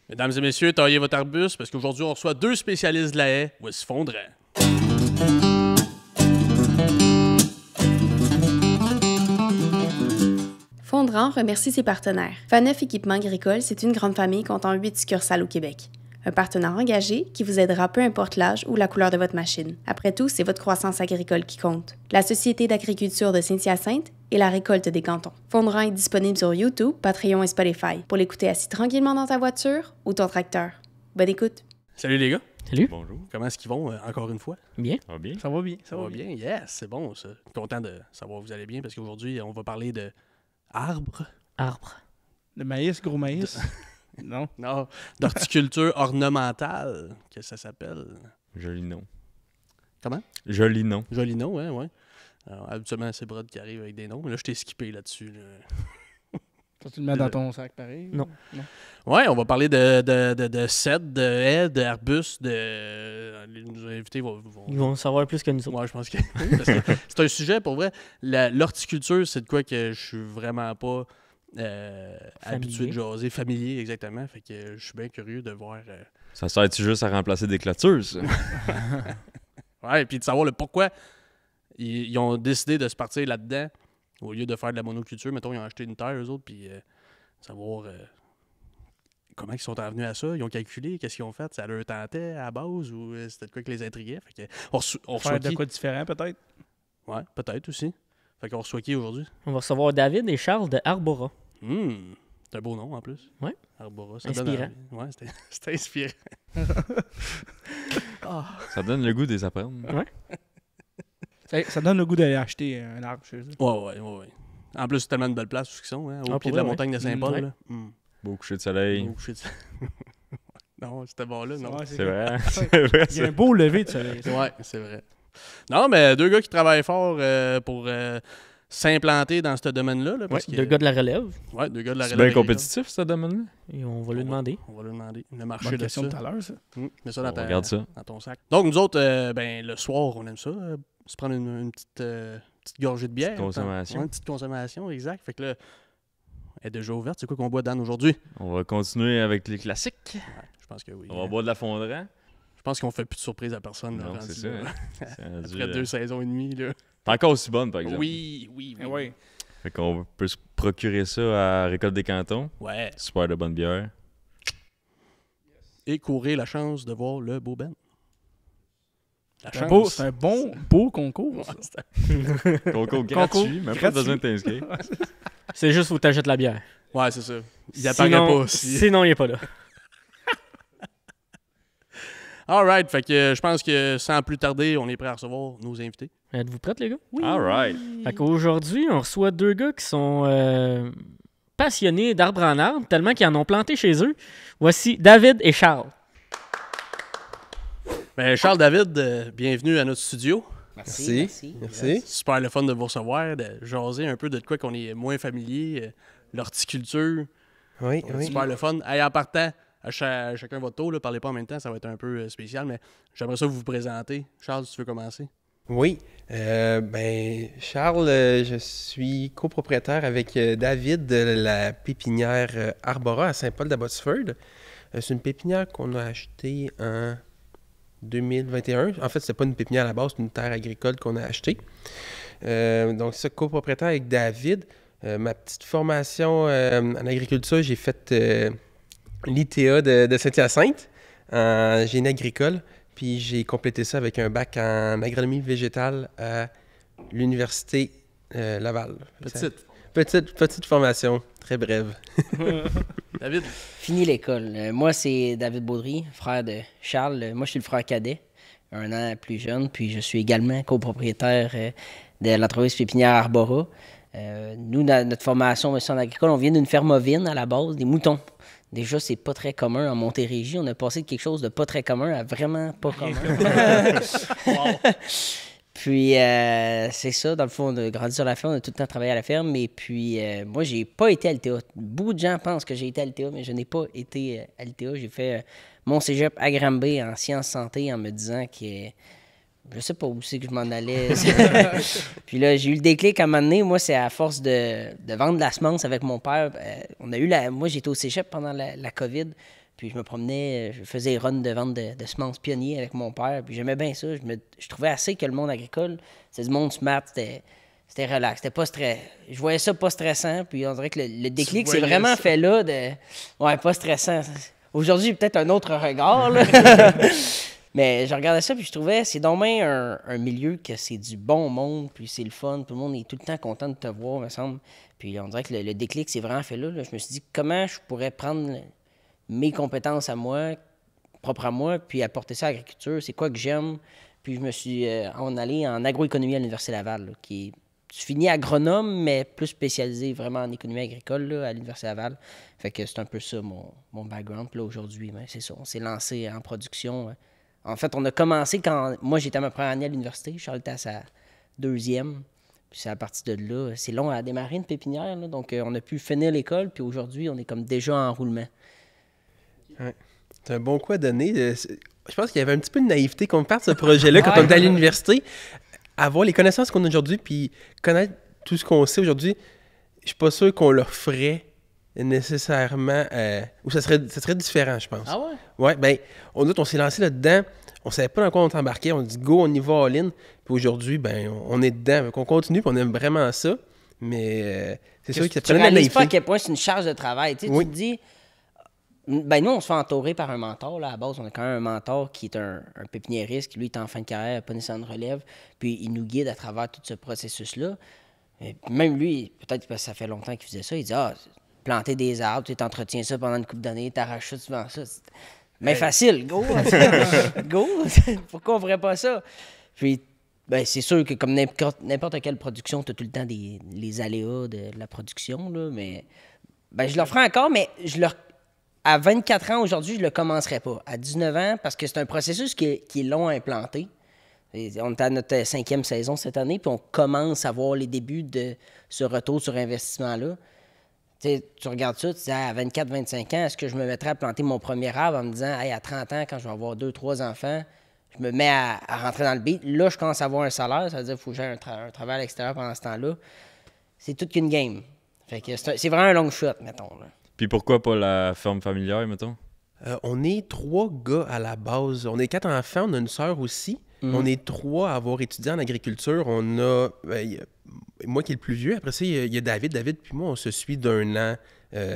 Mesdames et messieurs, taillez votre arbuste parce qu'aujourd'hui, on reçoit deux spécialistes de la haie. Voici Fondrant. Fondrant remercie ses partenaires. Faneuf Équipement Agricole, c'est une grande famille comptant 8 succursales au Québec. Un partenaire engagé qui vous aidera peu importe l'âge ou la couleur de votre machine. Après tout, c'est votre croissance agricole qui compte. La Société d'agriculture de Saint-Hyacinthe et la récolte des cantons. Fondrant est disponible sur YouTube, Patreon et Spotify pour l'écouter assis tranquillement dans ta voiture ou ton tracteur. Bonne écoute! Salut les gars. Salut. Bonjour. Comment est-ce qu'ils vont encore une fois? Bien. Ça va bien? Ça va bien. Ça va bien? Yes, c'est bon ça. Content de savoir que vous allez bien parce qu'aujourd'hui, on va parler de arbres. Arbre. Le maïs, gros maïs. Non. Non, d'horticulture ornementale, que ça s'appelle. Joli nom. Comment? Joli nom. Joli nom, hein, ouais. Alors, habituellement, c'est Brad qui arrive avec des noms, mais là, je t'ai skippé là-dessus. Là. Ça, tu le mets dans ton sac pareil? Non. Ouais, on va parler de cèdres, de haies, d'arbustes, de... Nos invités vont... Ils vont savoir plus que nous autres. Ouais, je pense que oui, parce que c'est un sujet, pour vrai. L'horticulture, c'est de quoi que je suis vraiment pas habitué de jaser. Familier, exactement. Fait que je suis bien curieux de voir... Ça sert-tu juste à remplacer des clôtures, ça? Ouais, puis de savoir le pourquoi ils ont décidé de se partir là-dedans au lieu de faire de la monoculture. Mettons, ils ont acheté une terre, eux autres, puis savoir comment ils sont venus à ça. Ils ont calculé, qu'est-ce qu'ils ont fait. Ça leur tentait à la base ou c'était de quoi qui les intriguait. Fait que, on reçoit Faire de qui? quoi différent, peut-être? Ouais, peut-être aussi. Fait qu'on reçoit qui aujourd'hui? On va recevoir David et Charles de Arbora. C'est un beau nom en plus. Ouais. Arbora. Ça Inspirant. Ouais, c'était inspirant. Ça donne le goût de les apprendre. Ça donne le goût d'aller acheter un arbre chez eux. Ouais. En plus, c'est tellement de belles places où ils sont, hein, au Ah, pied pour de la vrai, montagne de Saint-Paul. ouais. Là. Beau coucher de soleil. Au coucher de- Non, c'était bon là, non? Ouais, C'est vrai. C'est vrai, Il y a un ça. beau lever de soleil. Ouais, c'est vrai. Non, mais deux gars qui travaillent fort pour s'implanter dans ce domaine-là. Là, Ouais, parce que, deux gars de la relève. Ouais, deux gars de la C'est relève bien agricole. compétitif, ce domaine-là? Et on va lui demander. On va lui demander. Le marché Bonne de question ça. de tout à l'heure, ça. Mets ça On dans, regarde ça. dans ton sac. Donc, nous autres, le soir, on aime ça. Se prendre une petite gorgée de bière. Petite consommation. Ouais, une petite consommation, exact. Fait que là, elle est déjà ouverte. C'est quoi qu'on boit, Dan, aujourd'hui? On va continuer avec les classiques. Je pense que oui. On va boire de la fondrant. Je pense qu'on fait plus de surprise à personne. Là, Non, rendu c'est ça. là. C'est rendu, Après 2 saisons et demie. Là. T'es encore aussi bonne, par exemple. Oui. Eh ouais. Fait qu'on peut se procurer ça à Récolte des Cantons. Ouais. Super de bonne bière. Et courir la chance de voir le beau Ben. La C'est un beau concours. ça. Concours gratuit, même pas besoin de t'inscrire. C'est juste où t'achètes la bière. Ouais, c'est ça. Il apparaît pas. Sinon, il est pas là. Alright, fait que je pense que sans plus tarder, on est prêt à recevoir nos invités. Êtes-vous prêts, les gars? All right. Fait qu'aujourd'hui, on reçoit deux gars qui sont passionnés d'arbres en arbre, tellement qu'ils en ont planté chez eux. Voici David et Charles. Ben, Charles David, bienvenue à notre studio. Merci. Super le fun de vous recevoir, de jaser un peu de quoi qu'on est moins familier, l'horticulture. Oui. Super le fun. Hey, en partant, à chacun votre tour, là, parlez pas en même temps, ça va être un peu spécial, mais j'aimerais ça vous présenter. Charles, si tu veux commencer. Oui. Charles, je suis copropriétaire avec David de la pépinière Arbora à Saint-Paul-d'Abbotsford. C'est une pépinière qu'on a achetée en 2021. En fait, c'était pas une pépinière à la base, c'est une terre agricole qu'on a achetée. Donc, c'est ça, copropriétaire avec David. Ma petite formation en agriculture, j'ai fait l'ITA de Saint-Hyacinthe en génie agricole. Puis j'ai complété ça avec un bac en agronomie végétale à l'Université Laval. Petite formation, très brève. David. Fini l'école. Moi, c'est David Baudry, frère de Charles. Moi, je suis le frère cadet, un an plus jeune. Puis je suis également copropriétaire de l'entreprise pépinière Arbora. Nous, notre formation en agricole, on vient d'une ferme ovine à la base, des moutons. Déjà, c'est pas très commun en Montérégie. On a passé de quelque chose de pas très commun à vraiment pas commun. Puis, c'est ça, dans le fond, on a grandi sur la ferme, on a tout le temps travaillé à la ferme. Et puis, moi, j'ai pas été à l'ITA. Beaucoup de gens pensent que j'ai été à l'ITA, mais je n'ai pas été à l'ITA. J'ai fait mon cégep à Granby en sciences santé en me disant que je sais pas où c'est que je m'en allais. Puis là, j'ai eu le déclic à un moment donné. Moi, c'est à force de vendre de la semence avec mon père. Moi, j'étais au cégep pendant la COVID. Puis je me promenais, je faisais des runs de vente de semences pionniers avec mon père. Puis j'aimais bien ça. Je trouvais assez que le monde agricole, c'est du monde smart, c'était relax, c'était pas stressant. Je voyais ça pas stressant. Puis on dirait que le déclic, c'est vraiment fait là de... Ouais, pas stressant. Aujourd'hui, peut-être un autre regard, là. Mais je regardais ça, puis je trouvais, c'est donc bien un milieu que c'est du bon monde, puis c'est le fun, tout le monde est tout le temps content de te voir, me semble. Puis on dirait que le déclic, c'est vraiment fait là. Je me suis dit, comment je pourrais prendre mes compétences à moi, propres à moi, puis apporter ça à l'agriculture, c'est quoi que j'aime. Puis je me suis en allé en agroéconomie à l'Université Laval, là, qui est... Je finis agronome, mais plus spécialisé vraiment en économie agricole là, à l'Université Laval. Fait que c'est un peu ça mon background. Puis là, aujourd'hui, ben, c'est ça. On s'est lancé en production. En fait, on a commencé quand... Moi, j'étais à ma première année à l'université. Charles était à sa deuxième. Puis c'est à partir de là. C'est long à démarrer une pépinière. Là, donc, on a pu finir l'école. Puis aujourd'hui, on est comme déjà en roulement. Ouais. C'est un bon coup à donner. Je pense qu'il y avait un petit peu de naïveté qu'on parte de ce projet-là quand on était à l'université. Avoir les connaissances qu'on a aujourd'hui, puis connaître tout ce qu'on sait aujourd'hui, je suis pas sûr qu'on le ferait nécessairement, ou ça serait différent, je pense. Ah ouais? Ouais, ben, on s'est lancé là-dedans, on savait pas dans quoi on t'embarquait, on dit go, on y va all-in, puis aujourd'hui, ben, on est dedans, donc on continue, puis on aime vraiment ça, mais c'est sûr que ça Tu prenait de la réalises pas à naïveté. quel point c'est une charge de travail. Tu sais, Oui. tu te dis... Ben nous, on se fait entourer par un mentor. Là. À la base, on a quand même un mentor qui est un pépiniériste, qui lui est en fin de carrière, n'a pas nécessairement de relève. Puis il nous guide à travers tout ce processus-là. Et même lui, peut-être parce que ça fait longtemps qu'il faisait ça, il dit planter des arbres, tu entretiens ça pendant une couple d'années, t'arraches ça, tu vends ça. Mais facile, go! Go! Pourquoi on ferait pas ça? Puis, ben, c'est sûr que comme n'importe quelle production, tu as tout le temps les aléas de la production, là, mais ben, je le ferai encore, mais à 24 ans aujourd'hui, je le commencerai pas. À 19 ans, parce que c'est un processus qui est long à implanter. On est à notre 5e saison cette année, puis on commence à voir les débuts de ce retour sur investissement-là. Tu regardes ça, tu dis à 24-25 ans, est-ce que je me mettrais à planter mon premier arbre en me disant hey, à 30 ans, quand je vais avoir 2-3 enfants, je me mets à rentrer dans le beat. Là, je commence à avoir un salaire, ça veut dire qu'il faut que j'ai un travail à l'extérieur pendant ce temps-là. C'est toute qu'une game. Fait que c'est vraiment un long shot, mettons. Là. Puis pourquoi pas la ferme familiale, mettons? On est 3 gars à la base. On est 4 enfants, on a une sœur aussi. On est 3 à avoir étudié en agriculture. On a, moi qui est le plus vieux. Après ça, il y a David. David puis moi, on se suit d'1 an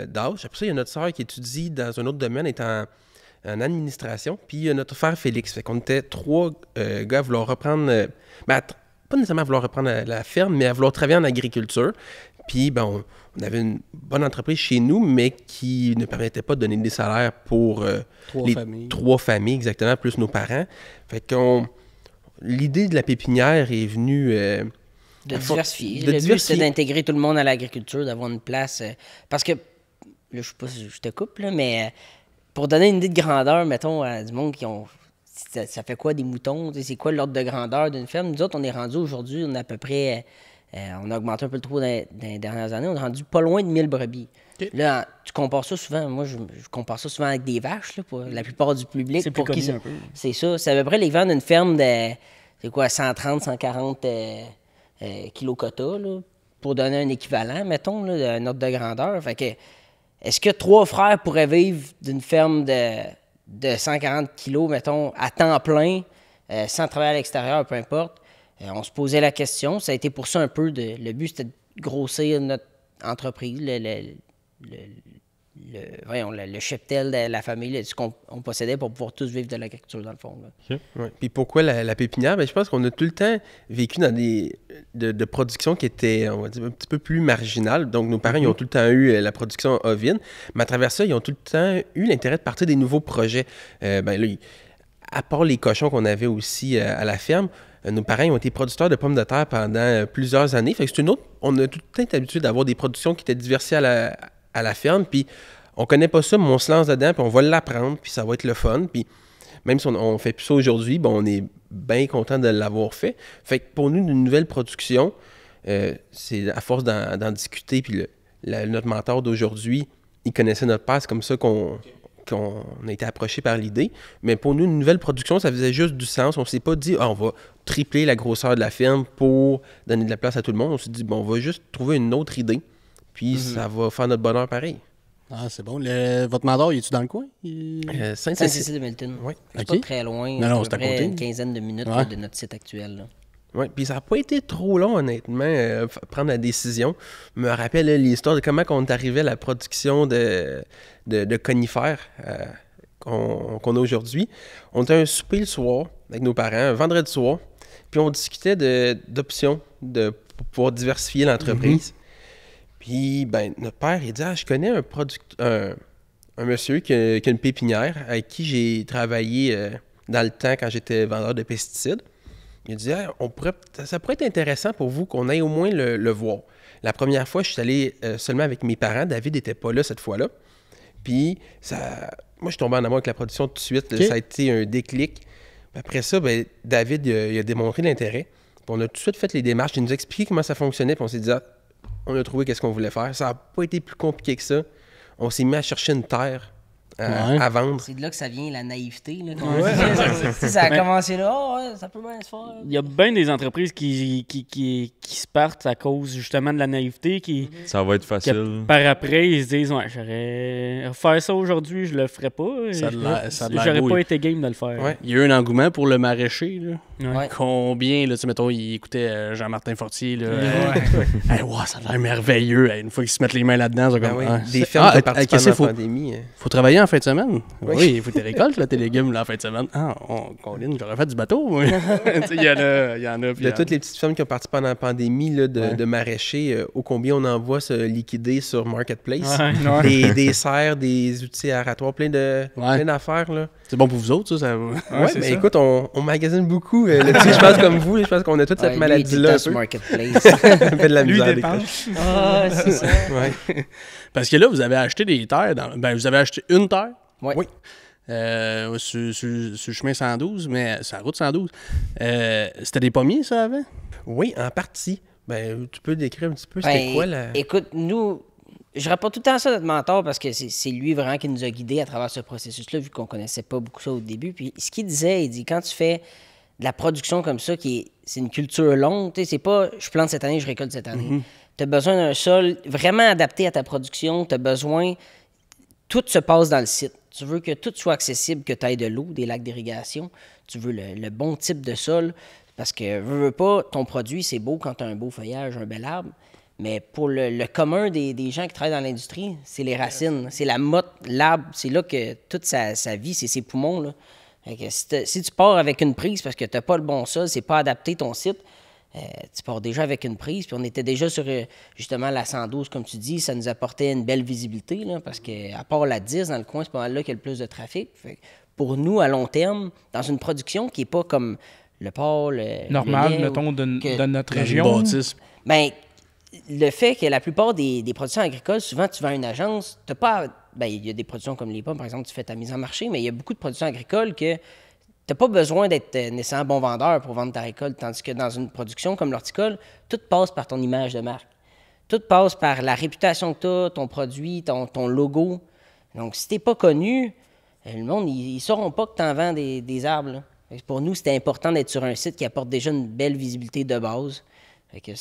d'âge. Après ça, il y a notre sœur qui étudie dans un autre domaine, est en administration. Puis il y a notre frère Félix. Fait qu'on était 3 gars à vouloir reprendre... pas nécessairement à vouloir reprendre la ferme, mais à vouloir travailler en agriculture. Puis, ben, on avait une bonne entreprise chez nous, mais qui ne permettait pas de donner des salaires pour les familles. 3 familles, exactement, plus nos parents. Fait qu'on... L'idée de la pépinière est venue... De diversifier. Le but, c'est d'intégrer tout le monde à l'agriculture, d'avoir une place. Parce que, là, je sais pas si je te coupe, là, mais pour donner une idée de grandeur, mettons, à du monde qui ont... Ça fait quoi des moutons? C'est quoi l'ordre de grandeur d'une ferme? Nous autres, on est rendu aujourd'hui, on est à peu près... on a augmenté un peu le trou dans les dernières années. On est rendu pas loin de 1000 brebis. Okay. Là, tu compares ça souvent. Moi, je compare ça souvent avec des vaches, là, pour la plupart du public. C'est pour plus qui un peu. C'est ça. C'est à peu près l'équivalent d'une ferme de, c'est quoi, 130, 140 kilos quota, là, pour donner un équivalent, mettons, là, un ordre de grandeur. Fait que, est-ce que 3 frères pourraient vivre d'une ferme de 140 kilos, mettons, à temps plein, sans travailler à l'extérieur, peu importe? On se posait la question. Ça a été pour ça un peu le but, c'était de grossir notre entreprise, le cheptel de la famille, ce qu'on possédait pour pouvoir tous vivre de l'agriculture, dans le fond. Okay. Ouais. Puis pourquoi la pépinière? Bien, je pense qu'on a tout le temps vécu dans des de productions qui étaient, on va dire, un petit peu plus marginales. Donc, nos parents, ils ont tout le temps eu la production ovine, mais à travers ça, ils ont tout le temps eu l'intérêt de partir des nouveaux projets. Ben là, à part les cochons qu'on avait aussi à la ferme, nos parents ont été producteurs de pommes de terre pendant plusieurs années. Fait que c'est une autre. On a tout le temps été habitué d'avoir des productions qui étaient diversifiées à la ferme. Puis on connaît pas ça, mais on se lance dedans, puis on va l'apprendre, puis ça va être le fun. Puis même si on fait plus ça aujourd'hui, ben on est bien content de l'avoir fait. Fait que pour nous, une nouvelle production, c'est à force d'en discuter. Puis notre mentor d'aujourd'hui, il connaissait notre père. C'est comme ça qu'on a été approché par l'idée. Mais pour nous, une nouvelle production, ça faisait juste du sens. On s'est pas dit, on va tripler la grosseur de la ferme pour donner de la place à tout le monde. On s'est dit, bon, on va juste trouver une autre idée, puis ça va faire notre bonheur pareil. Ah, c'est bon. Votre mentor, il est-tu dans le coin? Saint-Cécile. Saint-Cécile de Milton. Oui. C'est Ok. pas très loin. Non, non, à peu c'est à près côté. une quinzaine de minutes Ouais. là, de notre site actuel. Là. Oui, puis ça n'a pas été trop long, honnêtement, prendre la décision. Je me rappelle là, l'histoire de comment on est arrivé à la production de conifères qu'on a aujourd'hui. On était à un souper le soir avec nos parents, un vendredi soir, puis on discutait d'options pour pouvoir diversifier l'entreprise. Puis, ben, notre père, il dit « Ah, je connais un monsieur qui a une pépinière avec qui j'ai travaillé dans le temps quand j'étais vendeur de pesticides. » Il dit ah, ça pourrait être intéressant pour vous qu'on aille au moins le voir. La première fois, je suis allé seulement avec mes parents. David n'était pas là cette fois-là. Puis, moi, je suis tombé en amour avec la production tout de suite. Okay. Ça a été un déclic. Puis après ça, ben, David il a démontré l'intérêt. Puis on a tout de suite fait les démarches. Il nous a expliqué comment ça fonctionnait. Puis on s'est dit, on a trouvé qu'est-ce qu'on voulait faire. Ça n'a pas été plus compliqué que ça. On s'est mis à chercher une terre à vendre. C'est de là que ça vient, la naïveté. Là, ça a commencé là, ça peut bien se faire. Il y a bien des entreprises qui se partent à cause justement de la naïveté, Ça va être facile. par après, ils se disent ouais, j'aurais faire ça aujourd'hui, je le ferais pas. Ça a l'air J'aurais beau. pas été game de le faire. Ouais. Il y a eu un engouement pour le maraîcher. Là. Ouais. Combien, là, tu sais, mettons, il écoutait Jean-Martin Fortier. Là, hey, wow, ça a l'air merveilleux. Hey, une fois qu'ils se mettent les mains là-dedans, c'est Ben comme. oui, ah, des fermes qui ont participé qu'est-ce pendant qu'il la pandémie. faut travailler en fin de semaine? Oui. Oui, il faut que tu récoltes là, tes légumes là, en fin de semaine. Ah, Colin, j'aurais fait du bateau. Moi. Tu sais, il y en a. De toutes les petites fermes qui ont participé pendant la pandémie là, de maraîchers, ô combien on envoie se liquider sur Marketplace. Ouais. Des serres, des outils aératoires, plein d'affaires. Là. C'est bon pour vous autres, ça va. Ouais, c'est mais ça. écoute, on magasine beaucoup. Là-dessus, je pense comme vous, je pense qu'on a toute cette maladie-là. Sur Marketplace. Ça fait de la Lui, misère il des dépense. Ah, c'est ça. Ouais. Parce que là, vous avez acheté des terres. Vous avez acheté une terre. Ouais. Oui. Sur le chemin 112, mais c'est la route 112. C'était des pommiers, ça, avant? Oui, en partie. Ben, tu peux décrire un petit peu, Ben, c'était quoi la... Écoute, nous, je rapporte tout le temps ça à notre mentor parce que c'est lui vraiment qui nous a guidés à travers ce processus-là, vu qu'on connaissait pas beaucoup ça au début. Puis ce qu'il disait, il dit quand tu fais de la production comme ça, c'est une culture longue, tu sais, c'est pas je plante cette année, je récolte cette année. Tu as besoin d'un sol vraiment adapté à ta production, tu as besoin. Tout se passe dans le site. Tu veux que tout soit accessible, que tu aies de l'eau, des lacs d'irrigation. Tu veux le bon type de sol. Parce que, veux pas, ton produit, c'est beau quand tu as un beau feuillage, un bel arbre. Mais pour le commun des gens qui travaillent dans l'industrie, c'est les racines, c'est la motte, l'arbre. C'est là que toute sa vie, c'est ses poumons. Là. Fait que si tu pars avec une prise parce que tu n'as pas le bon sol, c'est pas adapté ton site, tu pars déjà avec une prise. Puis on était déjà sur, justement, la 112, comme tu dis. Ça nous apportait une belle visibilité, là, parce qu'à part la 10, dans le coin, c'est pas mal là qu'il y a le plus de trafic. Fait que pour nous, à long terme, dans une production qui n'est pas comme le porc, Normal, le lait, mettons, que- de notre Dans une région. bâtisse. ben, le fait que la plupart des productions agricoles, souvent, tu vas à une agence, t'as pas... Ben, il y a des productions comme les pommes, par exemple, tu fais ta mise en marché, mais il y a beaucoup de productions agricoles que t'as pas besoin d'être nécessairement bon vendeur pour vendre ta récolte, tandis que dans une production comme l'horticole, tout passe par ton image de marque. Tout passe par la réputation que tu as, ton produit, ton logo. Donc, si t'es pas connu, le monde, ils sauront pas que tu en vends des arbres. Là. Fait que pour nous, c'était important d'être sur un site qui apporte déjà une belle visibilité de base. Fait que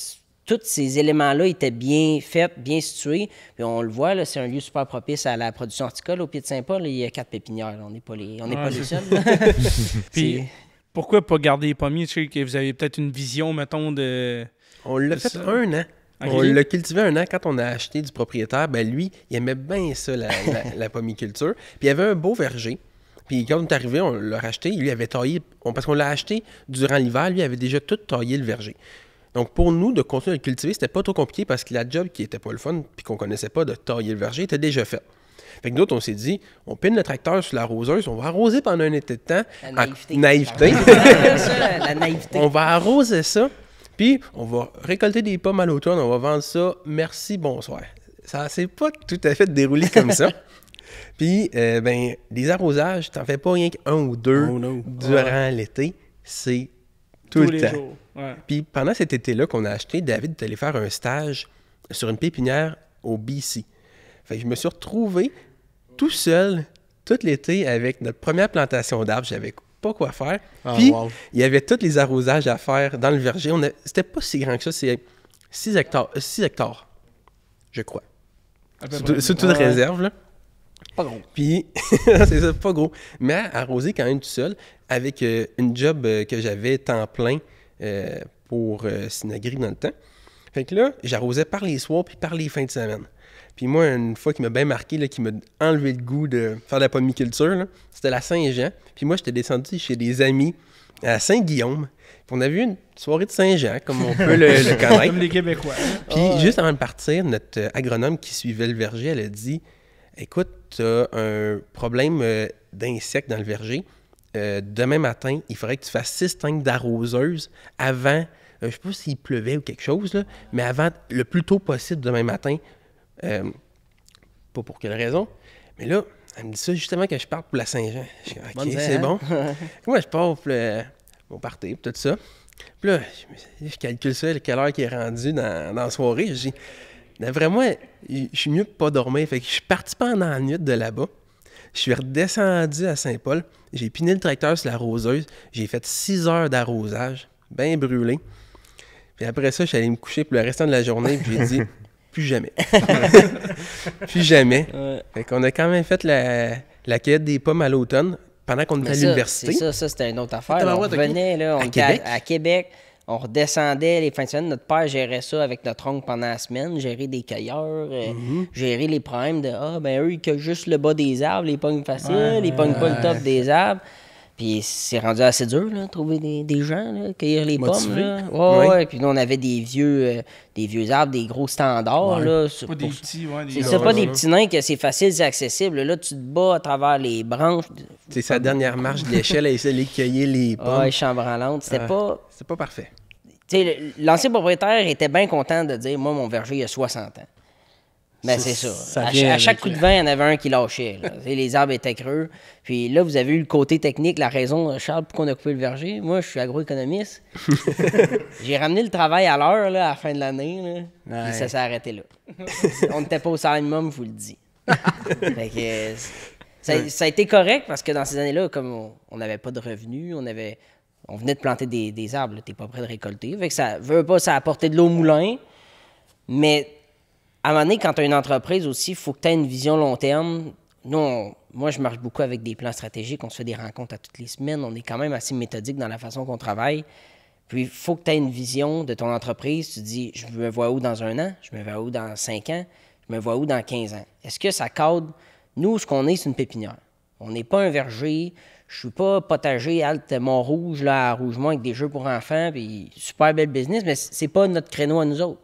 tous ces éléments-là étaient bien faits, bien situés. Puis on le voit, là, c'est un lieu super propice à la production horticole. Au pied de Saint-Paul, il y a 4 pépinières. Là. On n'est pas les seuls. Puis, pourquoi pas garder les pommiers? Je sais que vous avez peut-être une vision, mettons, de... On l'a fait ça. 1 an. Ok. On l'a cultivé 1 an quand on a acheté du propriétaire. Ben lui, il aimait bien ça, la pommiculture. Puis il y avait un beau verger. Puis quand on est arrivé, on l'a racheté. Lui avait taillé, parce qu'on l'a acheté durant l'hiver, lui avait déjà tout taillé le verger. Donc pour nous, de continuer à le cultiver, c'était pas trop compliqué parce que la job qui était pas le fun, puis qu'on connaissait pas de tailler le verger, était déjà faite. Fait que nous autres, on s'est dit, on pine le tracteur sur l'arroseuse, on va arroser pendant un été de temps. La naïveté. Naïveté. Ça, la naïveté. On va arroser ça, puis on va récolter des pommes à l'automne, on va vendre ça, merci, bonsoir. Ça s'est pas tout à fait déroulé comme ça. Puis, ben, des arrosages, t'en fais pas rien qu'un ou deux Oh no. durant l'été, c'est tout le les temps. jours. Ouais. Puis pendant cet été-là qu'on a acheté, David est allé faire un stage sur une pépinière au BC. Fait que je me suis retrouvé tout seul tout l'été avec notre première plantation d'arbres. J'avais pas quoi faire. Ah, Puis wow. il y avait tous les arrosages à faire dans le verger. C'était pas si grand que ça, c'est 6 hectares, je crois. À peu près. Sous toute réserve, là. Pas gros. Puis, c'est ça, pas gros. Mais arrosé quand même tout seul, avec une job que j'avais temps plein pour Synagri dans le temps. Fait que là, j'arrosais par les soirs puis par les fins de semaine. Puis moi, une fois qui m'a bien marqué, là, qui m'a enlevé le goût de faire de la pomiculture, là, c'était la Saint-Jean. Puis moi, j'étais descendu chez des amis à Saint-Guillaume. Puis on a vu une soirée de Saint-Jean, comme on peut le connaître. Comme les Québécois. Puis juste avant de partir, notre agronome qui suivait le verger, elle a dit « Écoute, tu as un problème d'insectes dans le verger. Demain matin, il faudrait que tu fasses 6 tanks d'arroseuse avant, je sais pas s'il pleuvait ou quelque chose, là, mais avant le plus tôt possible demain matin. Pas pour quelle raison. Mais là, elle me dit ça justement que je parte pour la Saint-Jean. Je dis « OK, c'est bon. » Moi, je pars pour mon party, tout ça. Puis là, je calcule ça, quelle heure qui est rendu dans la soirée. Je dis, d'après moi, je suis mieux de pas dormir. Fait que je suis parti pendant la nuit de là-bas. Je suis redescendu à Saint-Paul. J'ai piné le tracteur sur la roseuse. J'ai fait 6 heures d'arrosage, bien brûlé. Puis après ça, je suis allé me coucher pour le restant de la journée. Puis j'ai dit, plus jamais. Plus jamais. Ouais. Fait qu'on a quand même fait la cueillette des pommes à l'automne. Pendant qu'on était à l'université. Ça, c'était une autre affaire. Ah, On ouais, ok. revenait, là, on À était Québec? à Québec, on redescendait les fins de semaine. Notre père gérait ça avec notre oncle pendant la semaine, gérer des cueilleurs, gérer les problèmes de « Ah, ben eux, ils cueillent juste le bas des arbres, les pognes faciles, ils pognent pas le top des arbres. » Puis c'est rendu assez dur, là, trouver des gens, là, cueillir les pommes. Là. Oui. Ouais. Puis nous, on avait des vieux arbres, des gros standards. Là, Pas des petits, ouais. c'est ça, pas des petits nains que c'est facile, c'est accessible. Là, tu te bats à travers les branches. C'est sa dernière marche de l'échelle à essayer de cueillir les pommes. Ouais, chambranlante. C'était pas... C'est pas parfait. Tu sais, l'ancien propriétaire était bien content de dire « Moi, mon verger, il a 60 ans. » Ben, c'est ça. ça À vient chaque avec coup de vent, il y en avait un qui lâchait. Là. Tu sais, les arbres étaient creux. Puis là, vous avez eu le côté technique, la raison, Charles, pourquoi on a coupé le verger. Moi, je suis agroéconomiste. J'ai ramené le travail à l'heure là, à la fin de l'année. Là, puis ça s'est arrêté là. On n'était pas au salaire minimum, je vous le dis. Fait que, ça a été correct parce que dans ces années-là, comme on n'avait pas de revenus, on venait de planter des arbres, t'es pas prêt de récolter. Fait que ça veut pas, ça a apporté de l'eau au moulin. Mais à un moment donné, quand tu as une entreprise aussi, il faut que tu aies une vision long terme. Nous, moi, je marche beaucoup avec des plans stratégiques. On se fait des rencontres à toutes les semaines. On est quand même assez méthodique dans la façon qu'on travaille. Puis, il faut que tu aies une vision de ton entreprise. Tu te dis, je me vois où dans 1 an? Je me vois où dans 5 ans? Je me vois où dans 15 ans? Est-ce que ça cadre? Nous, ce qu'on est, c'est une pépinière. On n'est pas un verger. Je suis pas potager halte Mont-Rouge, là, à Rougemont, avec des jeux pour enfants. Puis, super belle business, mais c'est pas notre créneau à nous autres.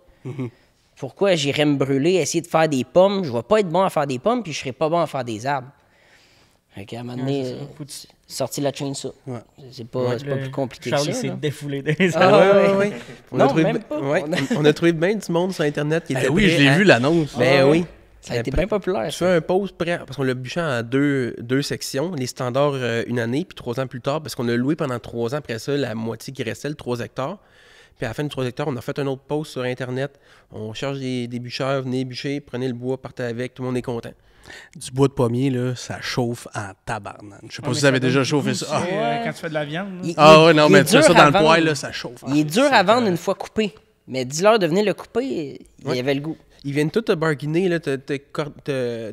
Pourquoi j'irais me brûler, essayer de faire des pommes? Je ne vais pas être bon à faire des pommes, puis je ne serai pas bon à faire des arbres. Fait qu'à un moment donné, sortir la chainsaw. Ouais. C'est pas plus compliqué Charlie que ça. s'est là. défoulé des Ouais. On a Non, trouvé, même pas. on a trouvé bien du monde sur Internet qui était oui, prêt je l'ai à- vu, l'annonce. Ben oui. Ça a été bien populaire. Tu fais un pause prêt, parce qu'on l'a bûché en deux sections, les standards 1 année, puis 3 ans plus tard, parce qu'on a loué pendant 3 ans, après ça, la moitié qui restait, le 3 hectares. Puis à la fin de 3 hectares, on a fait un autre pause sur Internet. On cherche des bûcheurs, venez bûcher, prenez le bois, partez avec, tout le monde est content. Du bois de pommier, là, ça chauffe en tabarnane. Je sais pas si vous avez déjà chauffé ça. Ah, Quand tu fais de la viande. là. Ah ouais, non, il mais est tu fais dur ça dans à le poêle, vendre. là, ça chauffe. Il est dur à vendre une fois coupé. Mais dis-leur de venir le couper, il y avait le goût. Ils viennent tout te barguiner, là, t'as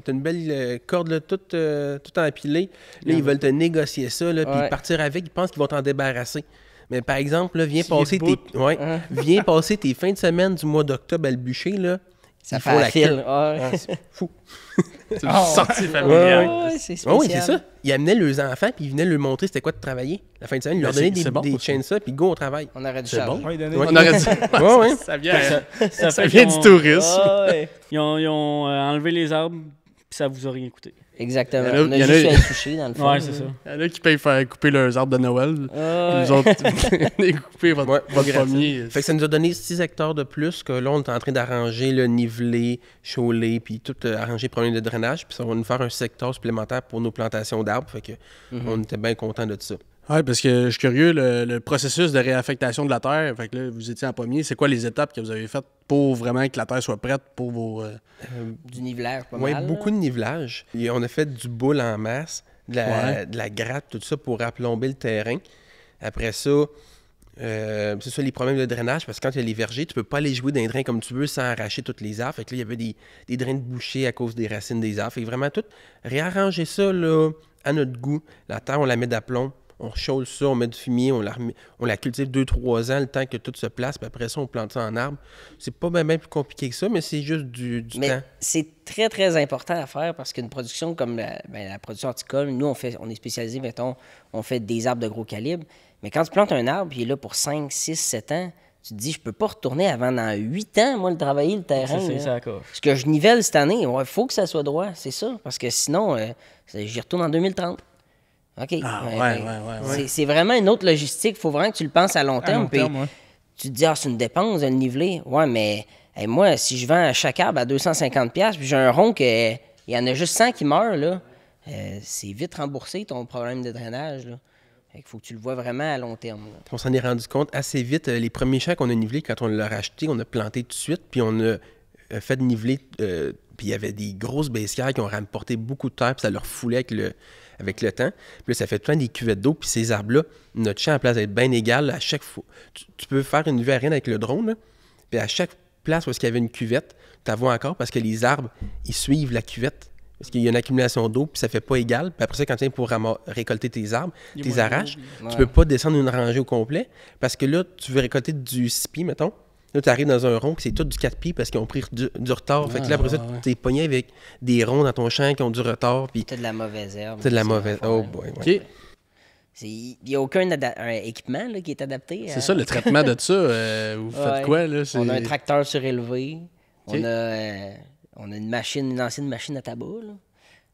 une belle corde là, toute empilée. Là, ils veulent te négocier ça, là, puis Ouais. partir avec, ils pensent qu'ils vont t'en débarrasser. Mais par exemple, là, viens S'il est passer debout. viens passer tes fins de semaine du mois d'octobre à le bûcher, là. Ça il fait faut la la file. queue. Ah, C'est fou. C'est une sortie familiale. ouais, c'est Ah oui, spécial. c'est ça. Ils amenaient leurs enfants, puis ils venaient leur montrer c'était quoi de travailler. La fin de semaine, ils leur Ben, donnaient c'est bon, des ça. chainsaws, puis go au travail. On aurait dû C'est charger. bon. Ouais, donner- Ouais. On aurait dit. Ouais, ouais. Ça vient, Ça ça fait vient qu'ils du tourisme. Ah, ouais. Ils ont enlevé les arbres, puis ça vous a rien coûté. Exactement. Il y en a- On a il y en juste a- à être touché, dans le fond. Ouais, c'est ça. Il y en a qui payent faire couper leurs arbres de Noël. Ah, Nous autres, découper votre, Ouais, votre gratis. pommier. Fait que ça nous a donné 6 hectares de plus que là, on est en train d'arranger le niveler, choler, puis tout arranger problème de drainage. Puis ça va nous faire un 6 hectares supplémentaire pour nos plantations d'arbres. Fait que on était bien contents de ça. Oui, parce que je suis curieux, le processus de réaffectation de la terre, fait que là, vous étiez en pommier, c'est quoi les étapes que vous avez faites pour vraiment que la terre soit prête pour vos... du nivelage, pas Oui, mal. beaucoup de nivelage. Et on a fait du boule en masse, de la gratte, tout ça pour aplomber le terrain. Après ça, C'est ça les problèmes de drainage, parce que quand il y a les vergers, tu peux pas aller jouer dans les drains comme tu veux sans arracher tous les arbres. Fait que là, il y avait des drains de boucher à cause des racines des arbres. Fait que vraiment tout réarranger ça là, à notre goût. La terre, on la met d'aplomb, on chauffe ça, on met du fumier, on la cultive 2-3 ans, le temps que tout se place, puis après ça, on plante ça en arbre. C'est pas bien plus compliqué que ça, mais c'est juste du Mais temps. c'est très, très important à faire parce qu'une production comme la production horticole, nous, on est spécialisé, mettons, on fait des arbres de gros calibre. Mais quand tu plantes un arbre, il est là pour 5, 6, 7 ans, tu te dis, je peux pas retourner avant dans 8 ans, moi, le travailler, le terrain. C'est là. ça, coche. Ce que je nivelle cette année, il faut que ça soit droit, c'est ça. Parce que sinon, j'y retourne en 2030. OK. Ah, Ouais, ouais. C'est vraiment une autre logistique. Il faut vraiment que tu le penses à long À terme. long puis terme, ouais. tu te dis, c'est une dépense de le niveler. Ouais, mais moi, si je vends chaque arbre à 250$, puis j'ai un rond il y en a juste 100 qui meurent, là, c'est vite remboursé ton problème de drainage. Là. Il faut que tu le vois vraiment à long terme. Là. On s'en est rendu compte assez vite. Les premiers champs qu'on a nivelés, quand on l'a racheté, on a planté tout de suite, puis on a fait niveler. Puis il y avait des grosses baissières qui ont rapporté beaucoup de terre, puis ça leur foulait avec le temps. Puis là, ça fait plein des cuvettes d'eau, puis ces arbres-là, notre champ, à place d'être bien égal, à chaque fois, tu peux faire une vue aérienne avec le drone, là, puis à chaque place où il y avait une cuvette, tu la vois encore parce que les arbres, ils suivent la cuvette. Parce qu'il y a une accumulation d'eau, puis ça fait pas égal. Puis après ça, quand tu viens pour récolter tes arbres, tu les arraches. Tu peux pas descendre une rangée au complet. Parce que là, tu veux récolter du 6 pieds, mettons. Là, tu arrives dans un rond, puis c'est tout du 4 pieds parce qu'ils ont pris du retard. Fait que là, après ça, tu es pogné avec des ronds dans ton champ qui ont du retard. Puis T'as de la mauvaise herbe. c'est de la ça, mauvaise. l'affaire, Oh là. boy. Ouais. OK. Il n'y a aucun un équipement là, qui est adapté. C'est ça, le traitement de ça. Vous faites Ouais. quoi, là? On a un tracteur surélevé. OK. On a une ancienne machine à tabac. Là.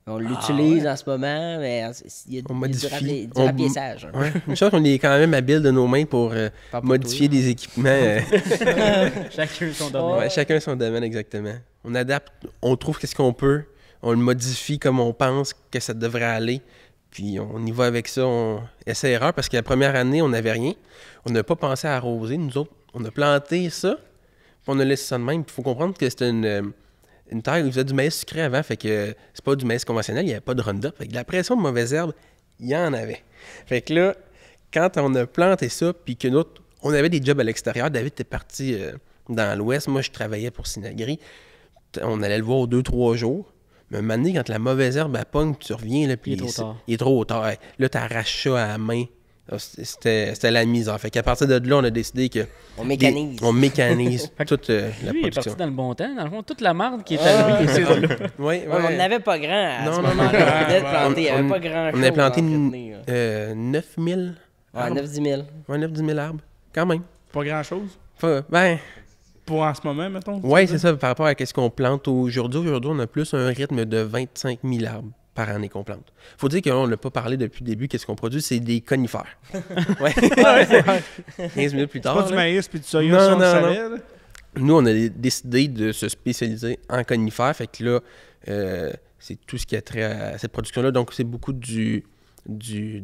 On l'utilise en ce moment, mais il y a On du modifie. rapiessage. Hein. Ouais. Une chose qu'on est quand même habile de nos mains pour pour modifier toi. des équipements. Chacun son domaine. Ouais, chacun son domaine, exactement. On adapte, on trouve qu'est-ce qu'on peut, on le modifie comme on pense que ça devrait aller, puis on y va avec ça, on essaie-erreur, parce que la première année, on n'avait rien. On n'a pas pensé à arroser, nous autres. On a planté ça, puis on a laissé ça de même. Il faut comprendre que c'était une terre où il faisait du maïs sucré avant, fait que c'est pas du maïs conventionnel, il n'y avait pas de Roundup. Fait que la pression de mauvaise herbe, il y en avait. Fait que là, quand on a planté ça, puis que nous, on avait des jobs à l'extérieur, David était parti dans l'ouest, moi je travaillais pour Sinagri, on allait le voir aux 2-3 jours. Mais un moment donné, quand la mauvaise herbe elle pogne, tu reviens, là, puis Il est trop tard. il est trop tard. Là, tu arraches ça à la main. C'était la misère. Fait qu'à partir de là, on a décidé que On mécanise. on mécanise toute la Lui, il est production. parti dans le bon temps. Dans le fond, toute la marde qui est arrivée, c'est là. Oui, Ouais, mais on n'avait pas grand à Non, ce non, moment-là. non. On venait de planter. Il n'y avait pas grand-chose. On a planté à entretenir, là. 9000 Ouais, 9-10 000. Ouais, 9-10 000 arbres. Quand même. Pas grand-chose. Ben, Pour en ce moment, mettons. oui, c'est ça. Par rapport à ce qu'on plante aujourd'hui. Aujourd'hui, on a plus un rythme de 25 000 arbres par année qu'on plante. Faut dire qu'on n'a pas parlé depuis le début. Qu'est-ce qu'on produit? C'est des conifères. Ouais. 15 minutes plus C'est tard. pas du là. maïs puis du soya, Non, ça, on le non, savait. Là. Nous, on a décidé de se spécialiser en conifères. Fait que là, c'est tout ce qui a trait à cette production-là. Donc, c'est beaucoup du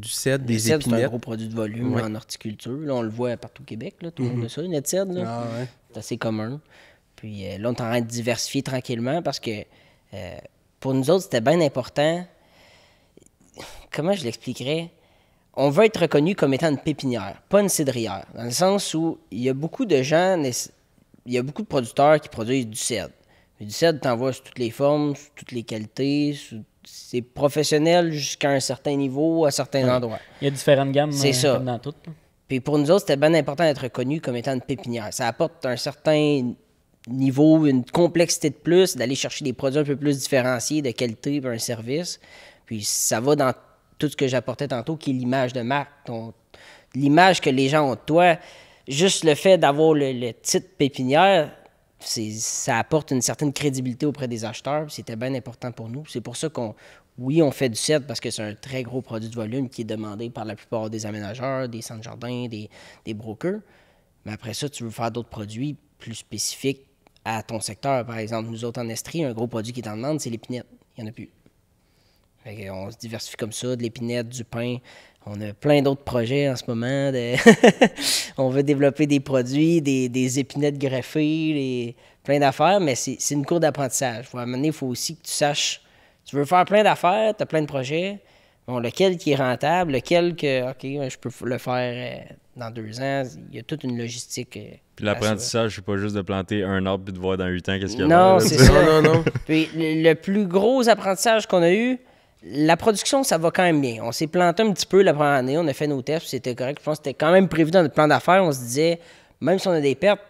cèdre, Le des cèdre, c'est un épinettes. gros produit de volume Ouais. en horticulture. Là, on le voit partout au Québec. Là, tout le monde a ça, une nette cèdre. Là. Ah, ouais. C'est assez commun. Puis là, on est en train de diversifier tranquillement parce que pour nous autres, c'était bien important. Comment je l'expliquerais? On veut être reconnu comme étant une pépinière, pas une cidrière. Dans le sens où il y a beaucoup de gens, il y a beaucoup de producteurs qui produisent du cèdre. Mais du cèdre, t'en vois sous toutes les formes, sous toutes les qualités. C'est professionnel jusqu'à un certain niveau, à certains endroits. Il y a différentes gammes C'est ça. comme dans tout. là. Puis pour nous autres, c'était bien important d'être reconnu comme étant une pépinière. Ça apporte un certain niveau, une complexité de plus, d'aller chercher des produits un peu plus différenciés, de qualité, puis un service. Puis ça va dans tout ce que j'apportais tantôt, qui est l'image de marque. L'image que les gens ont de toi. Juste le fait d'avoir le titre pépinière, ça apporte une certaine crédibilité auprès des acheteurs. Puis c'était bien important pour nous. C'est pour ça on fait du cèdre parce que c'est un très gros produit de volume qui est demandé par la plupart des aménageurs, des centres jardins, des brokers. Mais après ça, tu veux faire d'autres produits plus spécifiques à ton secteur. Par exemple, nous autres en Estrie, un gros produit qui est en demande, c'est l'épinette. Il n'y en a plus. Fait on se diversifie comme ça, de l'épinette, du pain. On a plein d'autres projets en ce moment. On veut développer des produits, des épinettes greffées, plein d'affaires, mais c'est une cour d'apprentissage. À un moment donné, il faut aussi que tu saches. Tu veux faire plein d'affaires, tu as plein de projets. Bon, lequel qui est rentable, lequel que, OK, je peux le faire dans 2 ans. Il y a toute une logistique. Puis l'apprentissage, c'est pas juste de planter un arbre puis de voir dans 8 ans qu'est-ce qu'il y a. Non, c'est ça. Non. Puis le plus gros apprentissage qu'on a eu, la production, ça va quand même bien. On s'est planté un petit peu la première année, on a fait nos tests, c'était correct. Je pense que c'était quand même prévu dans notre plan d'affaires. On se disait, même si on a des pertes,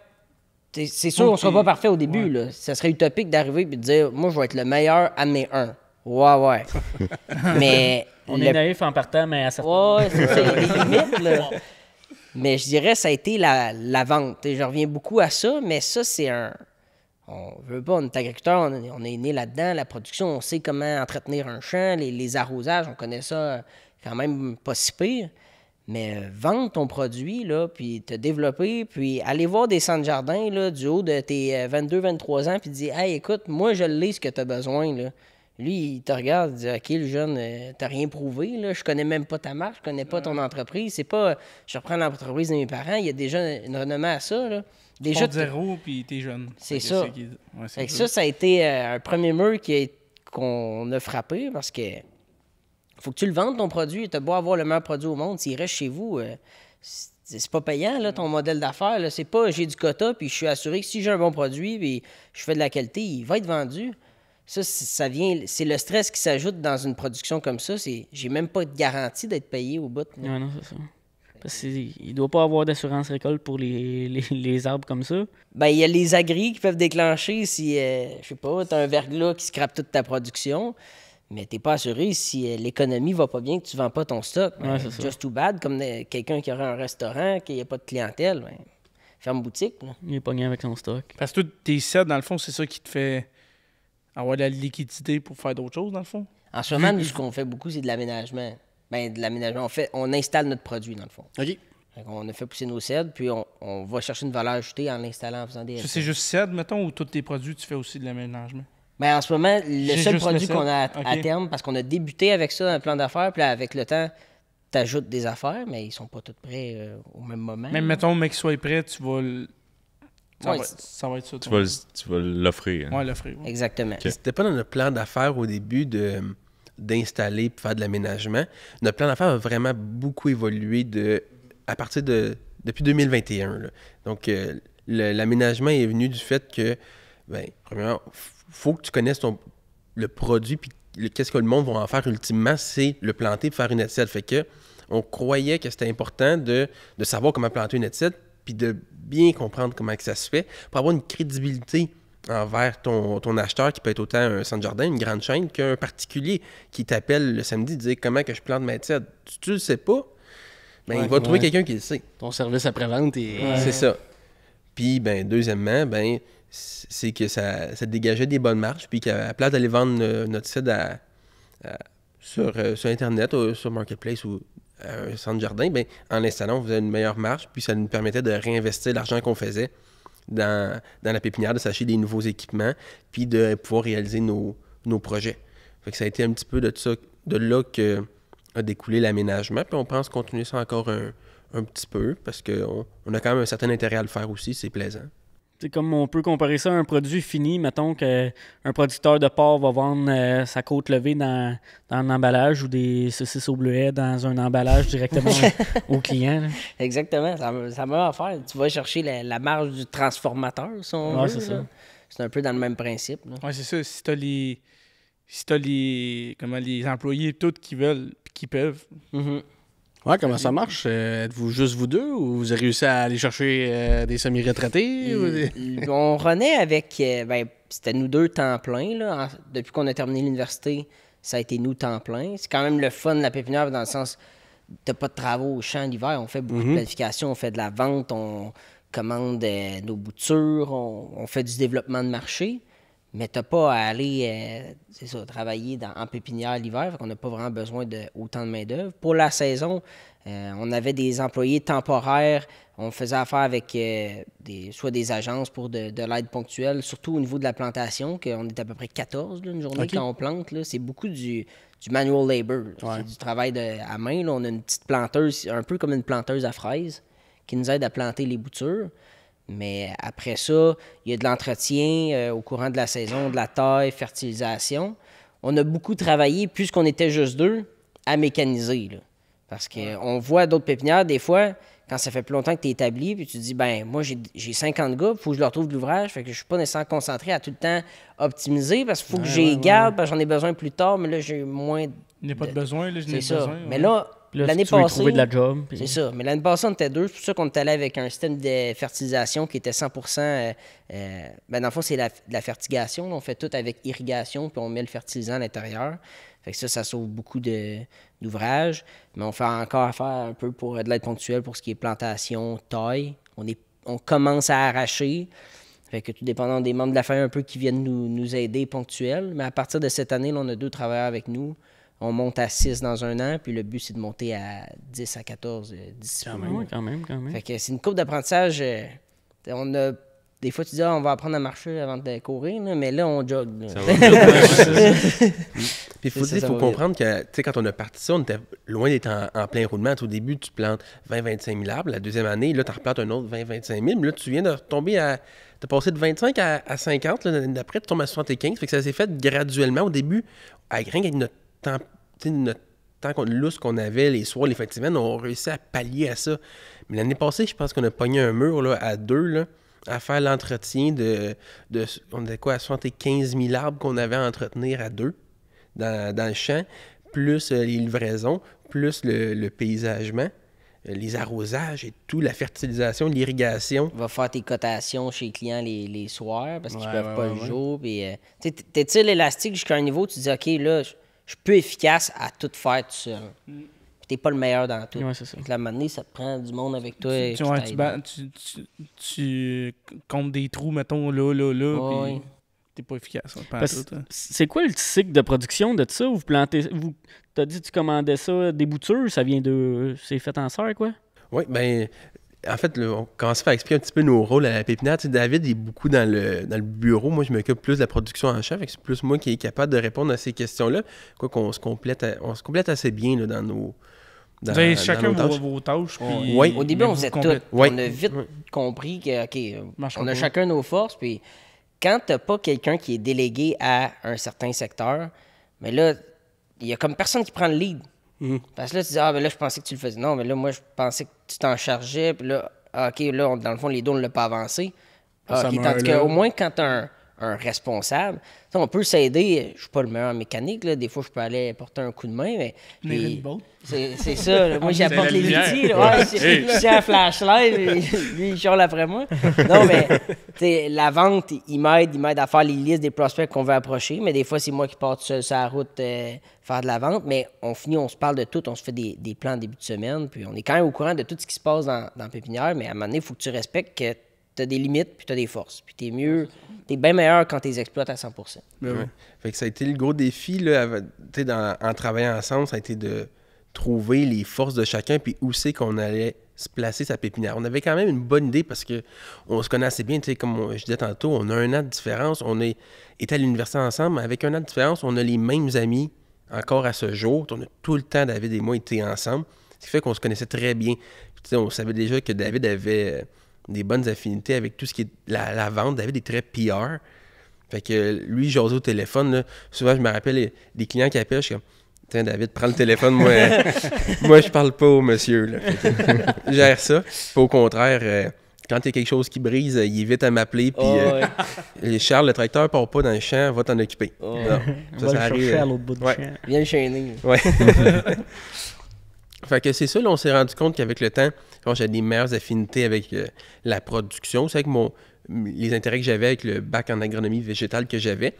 c'est sûr qu'on ne sera pas parfait au début. Là. Ça serait utopique d'arriver et de dire, moi, je vais être le meilleur année 1. Ouais. Mais On est naïf en partant, mais à certains ouais, c'est ça, il y a des limites, là. Mais je dirais ça a été la vente. Je reviens beaucoup à ça, mais ça, c'est un... On veut pas, on est agriculteur, on est né là-dedans, la production, on sait comment entretenir un champ, les arrosages, on connaît ça quand même pas si pire. Mais vendre ton produit, là, puis te développer, puis aller voir des centres jardins là, du haut de tes 22-23 ans, puis dire « Hey, écoute, moi, je l'ai ce que tu as besoin. » là. Lui, il te regarde, il dit « OK, le jeune, t'as rien prouvé, là. Je connais même pas ta marque, je connais pas ton entreprise. C'est pas, je reprends l'entreprise de mes parents, il y a déjà une renommée à ça. » là. Déjà de zéro, puis t'es jeune. C'est ça. Ça a été un premier mur qu'on a frappé, parce que faut que tu le vendes, ton produit. Tu as beau avoir le meilleur produit au monde, s'il reste chez vous, c'est pas payant, là, ton modèle d'affaires. C'est pas j'ai du quota, puis je suis assuré que si j'ai un bon produit, puis je fais de la qualité, il va être vendu. Ça vient, c'est le stress qui s'ajoute dans une production comme ça. J'ai même pas de garantie d'être payé au bout. Ouais, non, c'est ça. Parce qu'il ne doit pas avoir d'assurance récolte pour les arbres comme ça. Ben, il y a les agris qui peuvent déclencher si, je sais pas, tu as un verglas qui scrape toute ta production. Mais t'es pas assuré si l'économie va pas bien, que tu vends pas ton stock. Ouais, c'est ça. Just too bad, comme quelqu'un qui aurait un restaurant, qu'il n'y a pas de clientèle, ben, ferme boutique. Là. Il est pogné avec son stock. Parce que tes sets, dans le fond, c'est ça qui te fait avoir de la liquidité pour faire d'autres choses, dans le fond? En ce moment, nous, ce qu'on fait beaucoup, c'est de l'aménagement. Ben, de l'aménagement. On installe notre produit, dans le fond. OK. On a fait pousser nos cèdres, puis on va chercher une valeur ajoutée en l'installant, en faisant des... C'est juste cèdre, mettons, ou tous tes produits, tu fais aussi de l'aménagement? Ben, en ce moment, le seul juste produit le qu'on a cèdre. à OK. terme, parce qu'on a débuté avec ça dans le plan d'affaires, puis là, avec le temps, tu ajoutes des affaires, mais ils sont pas tous prêts au même moment. Même, mettons, mec, soit prêt, tu vas... Ça, Ouais, va être ça. Tu vas l'offrir. Ouais, l'offrir. Ouais. Exactement. C'était pas dans notre plan d'affaires au début d'installer et faire de l'aménagement. Notre plan d'affaires a vraiment beaucoup évolué depuis 2021. Là. Donc, l'aménagement est venu du fait que, premièrement, faut que tu connaisses le produit, puis qu'est-ce que le monde va en faire ultimement, c'est le planter et faire une étiquette. Fait que on croyait que c'était important de savoir comment planter une étiquette, puis de bien comprendre comment que ça se fait, pour avoir une crédibilité envers ton acheteur, qui peut être autant un centre jardin, une grande chaîne, qu'un particulier qui t'appelle le samedi et dit comment que je plante ma étiquette. Tu le sais pas, il va trouver quelqu'un qui le sait. Ton service après-vente est... C'est ça. Puis, deuxièmement, c'est que ça dégageait des bonnes marges, puis qu'à la place d'aller vendre notre site sur Internet, ou sur Marketplace ou à un centre jardin, en l'installant, on faisait une meilleure marge, puis ça nous permettait de réinvestir l'argent qu'on faisait dans la pépinière, de s'acheter des nouveaux équipements, puis de pouvoir réaliser nos projets. Fait que ça a été un petit peu de là que a découlé l'aménagement, puis on pense continuer ça encore un petit peu, parce qu'on a quand même un certain intérêt à le faire aussi, c'est plaisant. C'est comme on peut comparer ça à un produit fini, mettons qu'un producteur de porc va vendre sa côte levée dans un emballage ou des saucisses au bleuet dans un emballage directement au client. Là. Exactement, ça a même affaire. Tu vas chercher la marge du transformateur, si on veut. C'est ça. C'est un peu dans le même principe. Oui, c'est ça. Si t'as les employés tous qui veulent puis qui peuvent. Mm-hmm. Ouais, comment ça marche? Êtes-vous juste vous deux ou vous avez réussi à aller chercher des semi-retraités? On renaît avec... c'était nous deux temps plein. Là. Depuis qu'on a terminé l'université, ça a été nous temps plein. C'est quand même le fun de la pépinière dans le sens... T'as pas de travaux au champ l'hiver. On fait beaucoup de planification, on fait de la vente, on commande nos boutures, on fait du développement de marché. Mais t'as pas à aller travailler en pépinière l'hiver, fait qu'on n'a pas vraiment besoin d'autant de main-d'œuvre. Pour la saison, on avait des employés temporaires, on faisait affaire avec soit des agences pour de l'aide ponctuelle, surtout au niveau de la plantation, qu'on est à peu près 14 là, une journée quand on plante. Là, c'est beaucoup du manual labor, c'est du travail à main. Là. On a une petite planteuse, un peu comme une planteuse à fraises, qui nous aide à planter les boutures. Mais après ça, il y a de l'entretien au courant de la saison, de la taille, fertilisation. On a beaucoup travaillé, puisqu'on était juste deux, à mécaniser. Là. Parce qu'on voit d'autres pépinières, des fois, quand ça fait plus longtemps que tu es établi, puis tu te dis, ben moi, j'ai 50 gars, il faut que je leur trouve de l'ouvrage, fait que je suis pas nécessairement concentré à tout le temps optimiser, parce qu'il faut que j'y garde, parce que j'en ai besoin plus tard, mais là, j'ai moins... Il n'y a pas de besoin, là, je n'ai C'est pas ça. besoin. Mais là, l'année tu veux passée... trouver de la job. Puis... C'est ça. Mais l'année passée, on était 2. C'est pour ça qu'on est allé avec un système de fertilisation qui était 100%... ben dans le fond, c'est de la fertigation. On fait tout avec irrigation, puis on met le fertilisant à l'intérieur. Fait que ça sauve beaucoup d'ouvrages. Mais on fait encore affaire un peu pour de l'aide ponctuelle pour ce qui est plantation, taille. On commence à arracher. Fait que tout dépendant des membres de la famille un peu qui viennent nous aider ponctuels. Mais à partir de cette année, là, on a 2 travailleurs avec nous. On monte à 6 dans un an, puis le but, c'est de monter à 10 à 14 d'ici peu. Quand même. Fait que c'est une courbe d'apprentissage. Des fois, tu dis, on va apprendre à marcher avant de courir, là, mais là, on jogue. Là. Puis il faut comprendre que quand on a parti ça, on était loin d'être en plein roulement. Au début, tu plantes 20-25 000 arbres. La deuxième année, là, tu en replantes un autre 20-25 000. Mais là, tu viens de tomber à... Tu as passé de 25 à 50. L'année d'après, tu tombes à 75. Fait que ça s'est fait graduellement. Au début, avec notre temps lousse qu'on avait, les soirs, les fins de semaine, on réussit à pallier à ça. Mais l'année passée, je pense qu'on a pogné un mur là, à 2, là, à faire l'entretien on était quoi, à 75 000 arbres qu'on avait à entretenir à 2 dans le champ, plus les livraisons, plus le paysagement, les arrosages et tout, la fertilisation, l'irrigation. Tu vas faire tes cotations chez les clients les soirs parce qu'ils ne peuvent pas le jour. Tu t'étires l'élastique jusqu'à un niveau où tu te dis, OK, là, je suis peu efficace à tout faire tout seul. Puis t'es pas le meilleur dans tout. Ouais, c'est ça. Donc, à un moment donné, ça te prend du monde avec toi. Tu comptes des trous, mettons, là, puis t'es pas efficace. C'est quoi le cycle de production de ça? Vous plantez... T'as dit que tu commandais ça des boutures, ça vient de... C'est fait en serre, quoi? Oui, bien... En fait, là, on commence à faire expliquer un petit peu nos rôles à la pépinière. Tu sais, David est beaucoup dans le bureau. Moi, je m'occupe plus de la production en chef. C'est plus moi qui est capable de répondre à ces questions-là. Quoi qu'on se complète, assez bien là, dans nos... Vous avez chacun vos tâches. Puis oui. Au début, on faisait tout. Oui. On a vite compris que, OK, on a chacun nos forces. Puis quand t'as pas quelqu'un qui est délégué à un certain secteur, mais là, il y a comme personne qui prend le lead. Parce que là, tu dis, ben là, je pensais que tu le faisais. Non, mais là, moi, je pensais que tu t'en chargeais. Puis là, OK, là, dans le fond, les deux, on ne l'a pas avancé. OK, tandis qu'au moins, quand tu as un responsable, on peut s'aider. Je suis pas le meilleur mécanique. Là. Des fois, je peux aller porter un coup de main. Mais c'est ça. Là. Moi, j'apporte les outils. Je tiens un flashlight. Lui, il chiale après moi. Non, mais la vente, il m'aide à faire les listes des prospects qu'on veut approcher. Mais des fois, c'est moi qui pars seul sur la route faire de la vente. Mais on se parle de tout. On se fait des plans en début de semaine. Puis on est quand même au courant de tout ce qui se passe dans la pépinière. Mais à un moment donné, il faut que tu respectes que tu as des limites puis tu as des forces. Puis t'es bien meilleur quand tu les exploites à 100%. Ouais. Fait que ça a été le gros défi là, en travaillant ensemble, ça a été de trouver les forces de chacun puis où c'est qu'on allait se placer sa pépinière. On avait quand même une bonne idée parce que on se connaît assez bien, comme je disais tantôt, on a 1 an de différence, on est été à l'université ensemble, mais avec 1 an de différence, on a les mêmes amis encore à ce jour. On a tout le temps, David et moi, été ensemble, ce qui fait qu'on se connaissait très bien. Puis, on savait déjà que David avait des bonnes affinités avec tout ce qui est la vente. David est très PR. Fait que lui, j'ose au téléphone. Là, souvent, je me rappelle des clients qui appellent, je suis comme, tiens, David, prends le téléphone. Moi, je parle pas au monsieur. Là. Gère ça. Pas au contraire, quand il y a quelque chose qui brise, il est vite à m'appeler. Puis Charles, le tracteur part pas dans le champ, va t'en occuper. Non, ça arrive à l'autre bout du champ. Viens le chaîner. Ouais. Fait que c'est ça, là, on s'est rendu compte qu'avec le temps, j'ai des meilleures affinités avec la production. C'est avec les intérêts que j'avais avec le bac en agronomie végétale que j'avais.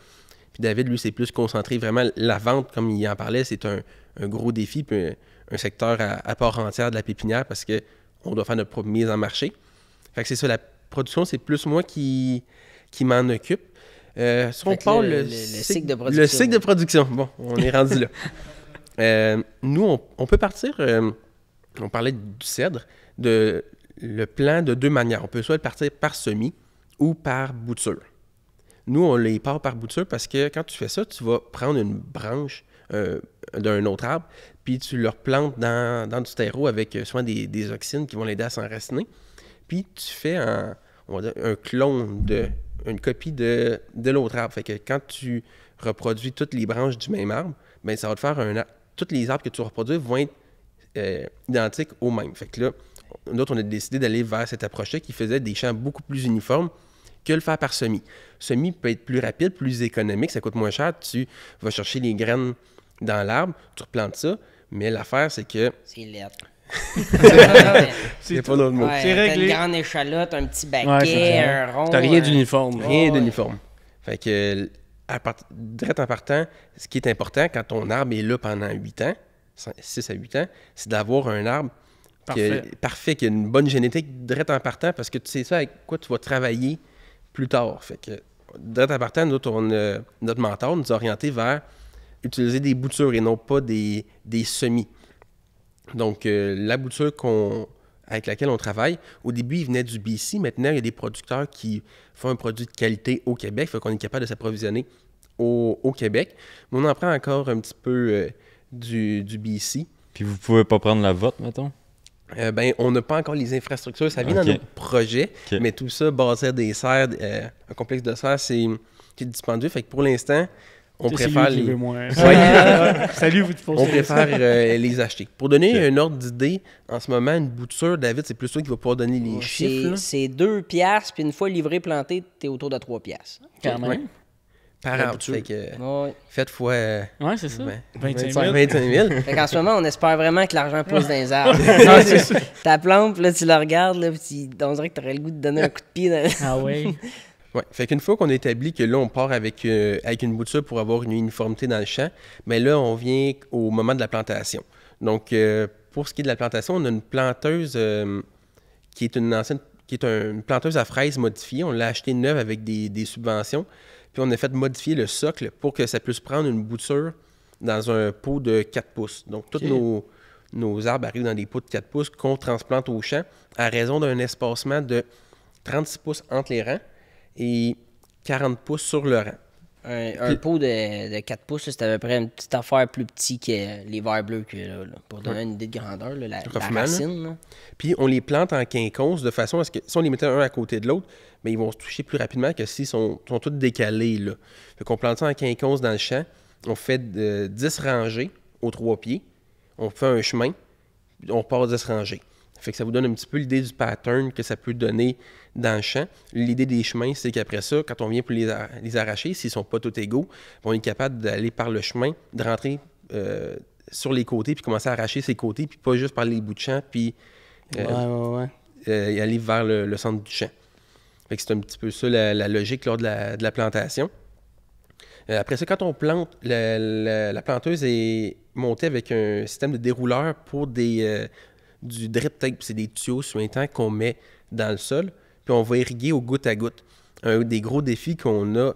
Puis David, lui, s'est plus concentré vraiment. La vente, comme il en parlait, c'est un gros défi, puis un secteur à part entière de la pépinière parce qu'on doit faire notre propre mise en marché. Fait que c'est ça, la production, c'est plus moi qui m'en occupe. Si on parle le cycle de production. Le cycle de production. Bon, on est rendu là. Nous, on peut partir, on parlait du cèdre, le plan de 2 manières. On peut soit partir par semis ou par bouture. Nous, on les part par bouture parce que quand tu fais ça, tu vas prendre une branche d'un autre arbre, puis tu le replantes dans du terreau avec souvent des auxines qui vont l'aider à s'enraciner. Puis tu fais on va dire, un clone, une copie de l'autre arbre. Fait que quand tu reproduis toutes les branches du même arbre, bien, ça va te faire tous les arbres que tu vas reproduire vont être identiques aux mêmes. Fait que là, nous autres, on a décidé d'aller vers cette approche-là qui faisait des champs beaucoup plus uniformes que le faire par semis. Semis peut être plus rapide, plus économique, ça coûte moins cher. Tu vas chercher les graines dans l'arbre, tu replantes ça, mais l'affaire, c'est que... C'est laid. C'est pas notre mot. Ouais, C'est t'as réglé. une grande échalote, un petit Ouais, baquet, c'est ça. un rond. T'as rien d'uniforme. Rien d'uniforme. Fait que, direct en partant, ce qui est important quand ton arbre est là pendant 8 ans, 6 à 8 ans, c'est d'avoir un arbre parfait, qui a une bonne génétique direct en partant, parce que tu sais ça avec quoi tu vas travailler plus tard. Fait que, direct en partant, notre mentor nous a orienté vers utiliser des boutures et non pas des semis. Donc, la bouture avec laquelle on travaille, au début, il venait du BC. Maintenant, il y a des producteurs qui font un produit de qualité au Québec. Fait qu'on est capable de s'approvisionner au Québec. Mais on en prend encore un petit peu du BC. Puis vous pouvez pas prendre la vôtre, mettons? On n'a pas encore les infrastructures. Ça vient dans nos projets, mais tout ça, basé à des serres, un complexe de serres, c'est dispendieux. Fait que pour l'instant, on préfère les... Salut, vous On préfère les acheter. Pour donner un ordre d'idée, en ce moment, une bouture, David, c'est plus toi qui va pouvoir donner les chiffres. C'est 2 piastres, puis une fois livré planté, t'es autour de 3 piastres. Quand même. Ouais. Par arbre. Fait que, Ouais. faites fois... Ouais, c'est ça. 25 000. 25 000. Fait qu'en ce moment, on espère vraiment que l'argent pousse dans les arbres. Ta plante, puis là, tu la regardes, là, puis on dirait que t'aurais le goût de donner un coup de pied dans... Ah ouais. Ouais. Fait qu'une fois qu'on a établi que là, on part avec une bouture pour avoir une uniformité dans le champ, mais là, on vient au moment de la plantation. Donc, pour ce qui est de la plantation, on a une planteuse qui est une planteuse à fraises modifiée. On l'a achetée neuve avec des subventions. Puis on a fait modifier le socle pour que ça puisse prendre une bouture dans un pot de 4 pouces. Donc, tous nos arbres arrivent dans des pots de 4 pouces qu'on transplante au champ à raison d'un espacement de 36 pouces entre les rangs et 40 pouces sur le rang. Un pot de 4 pouces, là, c'est à peu près une petite affaire plus petite que les verres bleus que là, pour donner une idée de grandeur, là, la racine. Là. Puis on les plante en quinconce de façon à ce que si on les mettait un à côté de l'autre, bien, ils vont se toucher plus rapidement que s'ils sont tous décalés. Là. Fait qu'on plante ça en quinconce dans le champ. On fait 10 rangées aux 3 pieds. On fait un chemin. On part 10 rangées. Fait que ça vous donne un petit peu l'idée du pattern que ça peut donner dans le champ. L'idée des chemins, c'est qu'après ça, quand on vient pour les arracher, s'ils ne sont pas tous égaux, on est capable d'aller par le chemin, de rentrer sur les côtés, puis commencer à arracher ces côtés, puis pas juste par les bouts de champ, puis aller vers le centre du champ. Fait que c'est un petit peu ça la logique lors de la plantation. Après ça, quand on plante, la planteuse est montée avec un système de dérouleur pour du drip tape. C'est des tuyaux suintants qu'on met dans le sol, puis on va irriguer au goutte à goutte. Un des gros défis qu'on a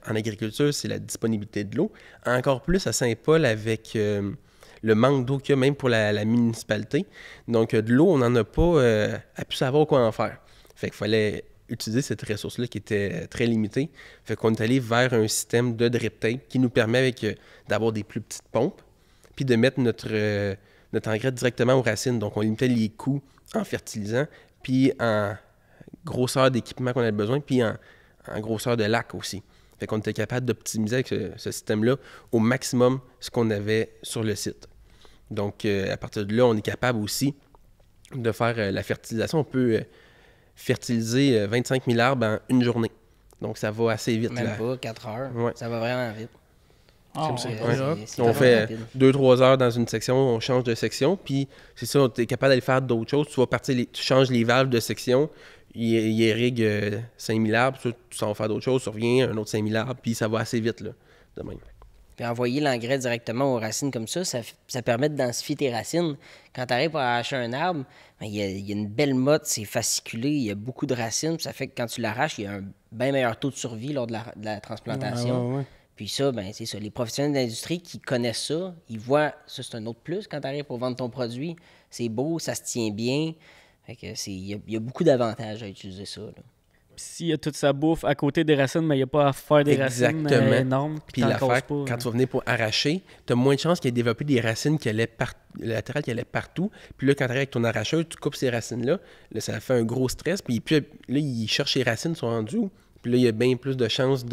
en agriculture, c'est la disponibilité de l'eau. Encore plus à Saint-Paul avec le manque d'eau qu'il y a même pour la municipalité. Donc, de l'eau, on n'en a pas à plus savoir quoi en faire. Fait qu'il fallait utiliser cette ressource-là qui était très limitée. Fait qu'on est allé vers un système de drip tape qui nous permet d'avoir des plus petites pompes, puis de mettre notre engrais directement aux racines. Donc, on limitait les coûts en fertilisant, puis en grosseur d'équipement qu'on avait besoin, puis en grosseur de lac aussi. Fait qu'on était capable d'optimiser avec ce système-là au maximum ce qu'on avait sur le site. Donc, à partir de là, on est capable aussi de faire la fertilisation. On peut fertiliser 25 000 arbres en une journée. Donc, ça va assez vite. Même pas 4 heures. Ouais. Ça va vraiment vite. On fait 2-3 heures dans une section, on change de section, puis c'est ça, tu es capable d'aller faire d'autres choses. Tu vas partir, tu changes les valves de section, il irrigue 5000 arbres, tu s'en vas faire d'autres choses, tu reviens, un autre 5000 arbres, puis ça va assez vite, là, de même. Puis envoyer l'engrais directement aux racines comme ça permet de densifier tes racines. Quand tu arrives à arracher un arbre, il y a une belle motte, c'est fasciculé, il y a beaucoup de racines, puis ça fait que quand tu l'arraches, il y a un bien meilleur taux de survie lors de la transplantation. Ouais. Puis ça, c'est ça. Les professionnels de l'industrie qui connaissent ça, ils voient, ça c'est un autre plus quand tu arrives pour vendre ton produit. C'est beau, ça se tient bien. Fait que il y a beaucoup d'avantages à utiliser ça, là. Puis s'il y a toute sa bouffe à côté des racines, mais il n'y a pas à faire des racines énormes. Puis l'affaire, quand tu vas venir pour arracher, tu as moins de chances qu'il y ait développé des racines latérales qui allaient partout. Puis là, quand tu arrives avec ton arracheur, tu coupes ces racines-là. Là, ça fait un gros stress. Puis là, il cherche les racines, sont rendues où? Puis là, il y a bien plus de chances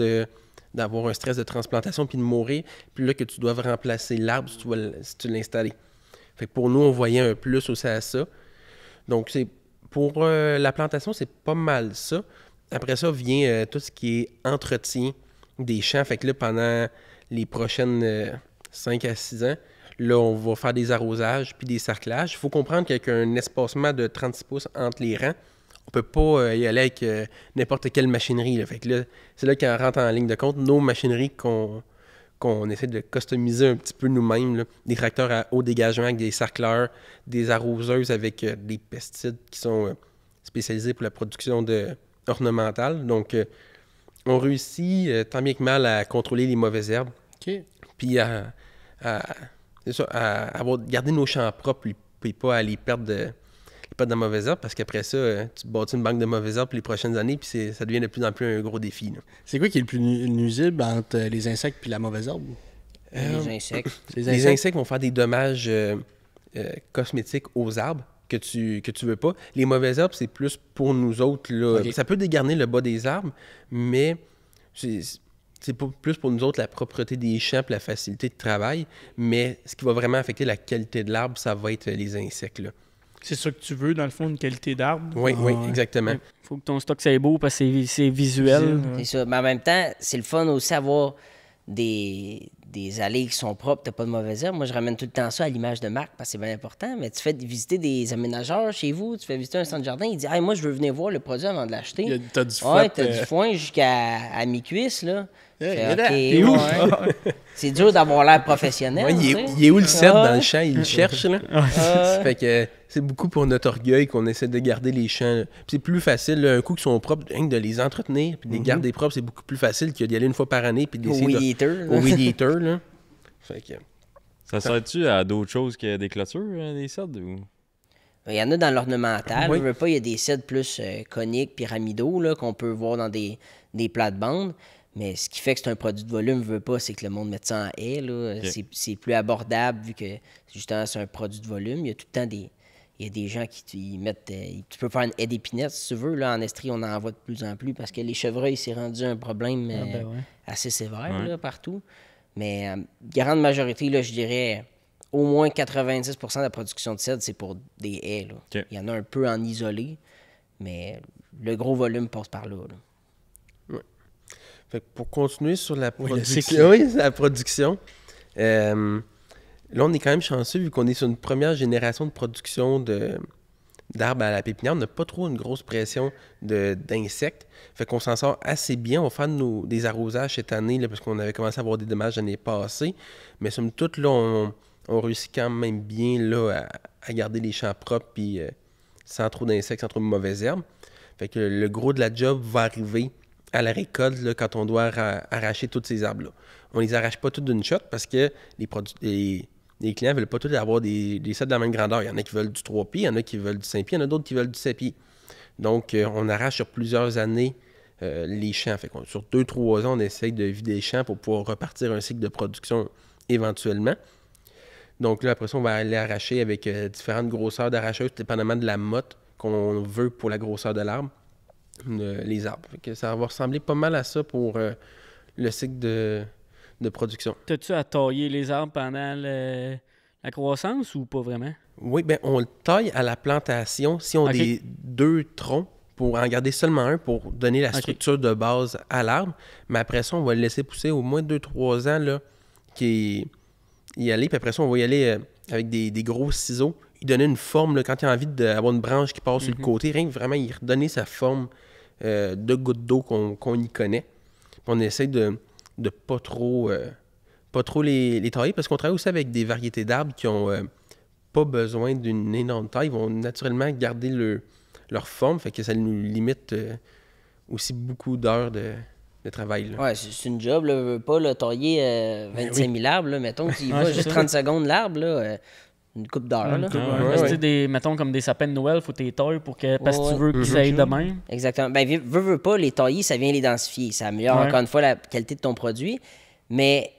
d'avoir un stress de transplantation puis de mourir. Puis là, que tu dois remplacer l'arbre si tu veux l'installer. Fait que pour nous, on voyait un plus aussi à ça. Donc, pour la plantation, c'est pas mal ça. Après ça vient tout ce qui est entretien des champs. Fait que là, pendant les prochaines 5 à 6 ans, là, on va faire des arrosages puis des sarclages. Il faut comprendre qu'avec un espacement de 36 pouces entre les rangs, on peut pas y aller avec n'importe quelle machinerie. Là. Fait que là, c'est là qu'on rentre en ligne de compte. Nos machineries qu'on essaie de customiser un petit peu nous-mêmes, là. Des tracteurs à haut dégagement avec des sarcleurs, des arroseuses avec des pesticides qui sont spécialisés pour la production ornementale. Donc, on réussit tant bien que mal à contrôler les mauvaises herbes. OK. Puis c'est ça, à garder nos champs propres, puis pas à les perdre de mauvaises herbes, parce qu'après ça, tu bâtis une banque de mauvaises herbes pour les prochaines années, puis ça devient de plus en plus un gros défi. Là. C'est quoi qui est le plus nuisible entre les insectes et la mauvaise herbe? Les insectes. Les insectes vont faire des dommages cosmétiques aux arbres que tu veux pas. Les mauvaises herbes, c'est plus pour nous autres. Là. Okay. Ça peut dégarner le bas des arbres, mais c'est plus pour nous autres la propreté des champs et la facilité de travail. Mais ce qui va vraiment affecter la qualité de l'arbre, ça va être les insectes. Là. C'est ça que tu veux, dans le fond, une qualité d'arbre. Oui, Ah, oui, ouais. exactement. Faut que ton stock soit beau parce que c'est visuel. Ouais. C'est ça. Mais en même temps, c'est le fun aussi d'avoir des allées qui sont propres, t'as pas de mauvaise herbe. Moi, je ramène tout le temps ça à l'image de marque parce que c'est bien important. Mais tu fais visiter des aménageurs chez vous, tu fais visiter un centre de jardin, il dit hey, moi, je veux venir voir le produit avant de l'acheter. T'as du Ouais, fouet, t'as du foin jusqu'à mi-cuisse, là. Hey, Fait, il est OK, là. Il est où? ouais. C'est dur d'avoir l'air professionnel. Ouais, tu sais. il est où le cèdre Ah. dans le champ? Il le cherche. Là. Fait que c'est beaucoup pour notre orgueil qu'on essaie de garder les champs. Puis c'est plus facile, là, un coup qu'ils sont propres, rien que de les entretenir puis de les garder propres, c'est beaucoup plus facile que d'y aller une fois par année puis Au d'essayer weed eater. là. au weed eater. Là. Fait que, Ça sert-tu à d'autres choses que des clôtures, des cèdres? Ou... Il y en a dans l'ornemental. Oui. Je veux pas, il y a des cèdres plus coniques, pyramidaux, là, qu'on peut voir dans des plates-bandes. Mais ce qui fait que c'est un produit de volume, je veux pas, c'est que le monde mette ça en haie. Là. Ok. C'est plus abordable vu que justement c'est un produit de volume. Il y a tout le temps il y a des gens qui mettent. Tu peux faire une haie d'épinettes si tu veux. Là, en Estrie, on en voit de plus en plus parce que les chevreuils, c'est rendu un problème ouais. assez sévère Ouais. là, partout. Mais grande majorité, là, je dirais au moins 90% de la production de cèdre, c'est pour des haies. Là. Ok. Il y en a un peu en isolé, mais le gros volume passe par là. fait que pour continuer sur la Oui, le production, cycle. oui, la production, là, on est quand même chanceux vu qu'on est sur une première génération de production d'arbres à la pépinière. On n'a pas trop une grosse pression d'insectes. Fait qu'on s'en sort assez bien. On va faire des arrosages cette année là, parce qu'on avait commencé à avoir des dommages l'année passée. Mais somme toute, là, on réussit quand même bien là, à garder les champs propres puis sans trop d'insectes, sans trop de mauvaises herbes. Fait que le gros de la job va arriver à la récolte là, quand on doit arracher tous ces arbres-là. On les arrache pas tous d'une shot parce que les clients veulent pas tous avoir des sets de la même grandeur. Il y en a qui veulent du 3 pieds, il y en a qui veulent du 5 pieds, il y en a d'autres qui veulent du 7 pieds. Donc, on arrache sur plusieurs années les champs. Fait que sur 2-3 ans, on essaye de vider les champs pour pouvoir repartir un cycle de production éventuellement. Donc là, après ça, on va aller arracher avec différentes grosseurs d'arracheuses, dépendamment de la motte qu'on veut pour la grosseur de l'arbre, les arbres. Fait que ça va ressembler pas mal à ça pour le cycle de production. T'as-tu à tailler les arbres pendant la croissance ou pas vraiment? Oui, bien, on le taille à la plantation si on a Ok. des 2 troncs pour en garder seulement un pour donner la Ok. structure de base à l'arbre. Mais après ça, on va le laisser pousser au moins 2-3 ans, là, y aller. Puis après ça, on va y aller avec des gros ciseaux. Y donner une forme, là, quand il y a envie d'avoir une branche qui passe sur le côté, rien que vraiment y redonner sa forme de goutte d'eau qu'on y connaît. Puis on essaie de pas trop les tailler parce qu'on travaille aussi avec des variétés d'arbres qui ont pas besoin d'une énorme taille. Ils vont naturellement garder leur forme, fait que ça nous limite aussi beaucoup d'heures de travail. Là. Ouais, c'est une job, là, veux pas là, tailler 25 000 arbres, là, mettons, tu y vas c'est juste ça. 30 secondes l'arbre, là, une coupe d'heure. Une Là. coupe, Ah, ouais. Parce que, tu sais, mettons comme des sapins de Noël, faut tes tailles pour que, parce que Ouais. tu veux qu'ils aillent de même. Exactement. Ben, veux pas, les tailler, ça vient les densifier. Ça améliore Ouais. encore une fois la qualité de ton produit, mais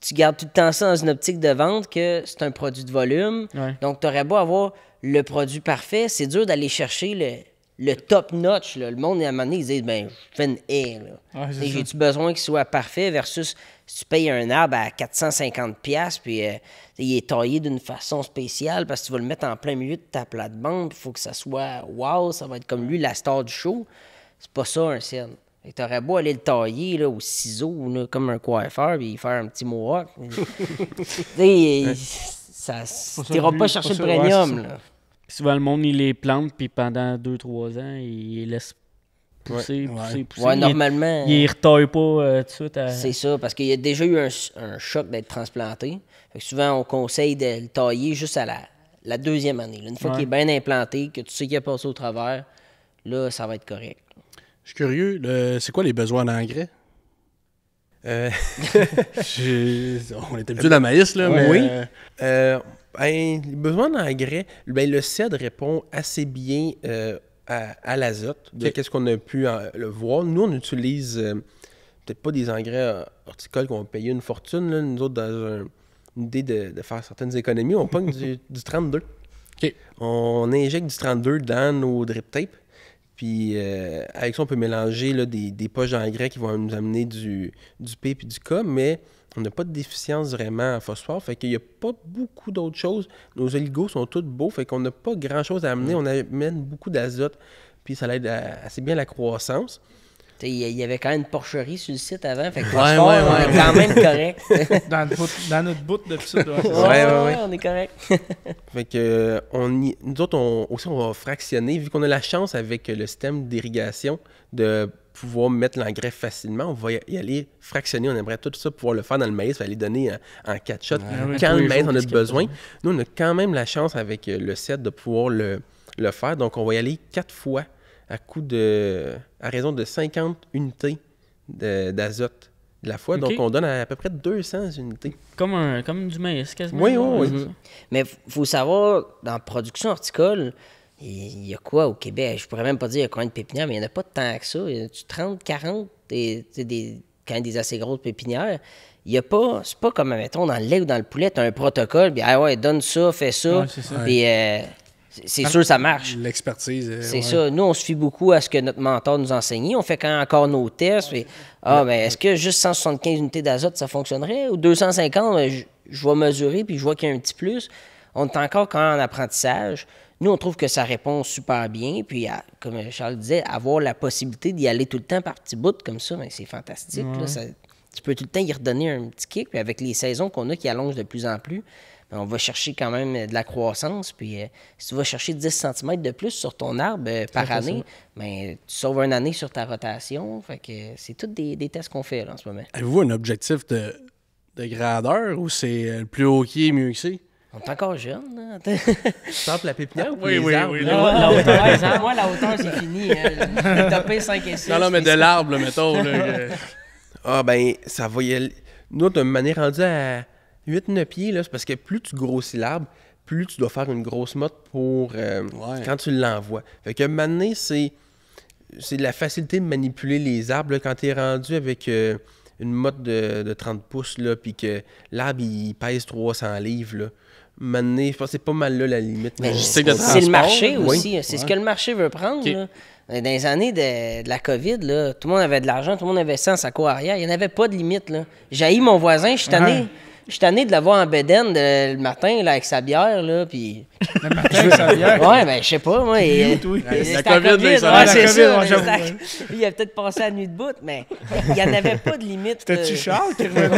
tu gardes tout le temps ça dans une optique de vente que c'est un produit de volume. Ouais. Donc, tu aurais beau avoir le produit parfait, c'est dur d'aller chercher le top notch, là. Le monde, à un moment donné, ils disent, ben, je fais une haie, là. Ouais, c'est ça. J'ai-tu besoin qu'il soit parfait versus si tu payes un arbre à 450$, puis il est taillé d'une façon spéciale parce que tu vas le mettre en plein milieu de ta plate-bande, il faut que ça soit wow, ça va être comme lui, la star du show. C'est pas ça, un cèdre. Et t'aurais beau aller le tailler là, au ciseau, là, comme un coiffeur, puis faire un petit mohawk. T'iras pas chercher le premium. Ouais, là. Souvent, le monde, il les plante, puis pendant 2-3 ans, il les laisse pousser. Ouais, normalement. Il retaille pas tout de suite. C'est ça, parce qu'il y a déjà eu un choc d'être transplanté. Fait que souvent, on conseille de le tailler juste à la deuxième année. Là. Une fois qu'il est bien implanté, que tu sais qu'il a passé au travers, là, ça va être correct. Je suis curieux, c'est quoi les besoins en engrais? On est habitué dans maïs, là, mais... Oui. Les besoins d'engrais, le cèdre répond assez bien à l'azote, de qu'est-ce qu'on a pu le voir. Nous, on utilise peut-être pas des engrais horticoles qu'on va payer une fortune. Là. Nous autres, dans une idée de faire certaines économies, on pogne du 32. OK. On injecte du 32 dans nos drip tapes. Puis avec ça, on peut mélanger là, des poches d'engrais qui vont nous amener du P et du K, mais on n'a pas de déficience vraiment en phosphore. Fait qu'il n'y a pas beaucoup d'autres choses. Nos oligos sont tous beaux, fait qu'on n'a pas grand-chose à amener. On amène beaucoup d'azote, puis ça aide assez bien la croissance. Il y avait quand même une porcherie sur le site avant, fait que Ouais, on est quand même correct. Dans notre bout de ça. Ouais. On est correct. Fait que nous autres, on va fractionner. Vu qu'on a la chance avec le système d'irrigation de pouvoir mettre l'engrais facilement, on va y aller fractionner. On aimerait tout ça pouvoir le faire dans le maïs, aller donner en 4 shots. Quand le maïs en a besoin, nous, on a quand même la chance avec le set de pouvoir le faire. Donc, on va y aller 4 fois à raison de 50 unités d'azote de la fois. Okay. Donc, on donne à peu près 200 unités. Comme du maïs, quasiment. Oui. Mais il faut savoir, dans la production horticole, il y a quoi au Québec? Je pourrais même pas dire il y a combien de pépinières, mais il n'y en a pas tant que ça. Il y en a 30, 40, quand même des assez grosses pépinières. Il y a pas, c'est pas comme, mettons, dans le lait ou dans le poulet, tu as un protocole, puis donne ça, fais ça. Ouais, c'est ça. Puis c'est sûr, ça marche. L'expertise. C'est ça. Nous, on se fie beaucoup à ce que notre mentor nous enseignait. On fait quand même encore nos tests. Puis, est-ce que juste 175 unités d'azote, ça fonctionnerait? Ou 250, je vais mesurer, puis je vois qu'il y a un petit plus. On est encore quand même en apprentissage. Nous, on trouve que ça répond super bien. Puis, comme Charles disait, avoir la possibilité d'y aller tout le temps par petits bouts comme ça, c'est fantastique. Ouais. Là, tu peux tout le temps y redonner un petit kick. Puis avec les saisons qu'on a qui allongent de plus en plus, on va chercher quand même de la croissance. Puis si tu vas chercher 10 cm de plus sur ton arbre par année, tu sauves une année sur ta rotation. Fait que c'est tous des tests qu'on fait là, en ce moment. Avez-vous un objectif de grandeur ou c'est le plus haut qui est mieux que c'est? On est encore jeune. Tu parles la pépinière ou Oui, les oui, arbres? oui. La hauteur, moi, la hauteur, c'est fini. J'ai tapé 5 et 6. Non, mais de l'arbre, là, mettons. Là, Ça va y aller. Nous, de manière rendue à 8-9 pieds, là, c'est parce que plus tu grossis l'arbre, plus tu dois faire une grosse motte pour quand tu l'envoies. Fait que maintenant, c'est de la facilité de manipuler les arbres. Là, quand tu es rendu avec une motte de 30 pouces, puis que l'arbre, il pèse 300 livres, là, maintenant, je pense que c'est pas mal là la limite. Mais c'est c'est le marché oui. aussi. C'est ce que le marché veut prendre. Okay. Là. Dans les années de la COVID, là, tout le monde avait de l'argent, tout le monde avait ça dans sa cour arrière. Il n'y en avait pas de limite. J'ai mon voisin, je suis tanné de le voir en bedaine le matin là, avec sa bière. Là, puis... Le matin, avec sa bière. Ouais, ben je sais pas. Moi, la COVID, là, c'est ça. j'avoue. Il a peut-être passé la nuit de bout, mais il n'y en avait pas de limite. C'était-tu Charles qui revenait?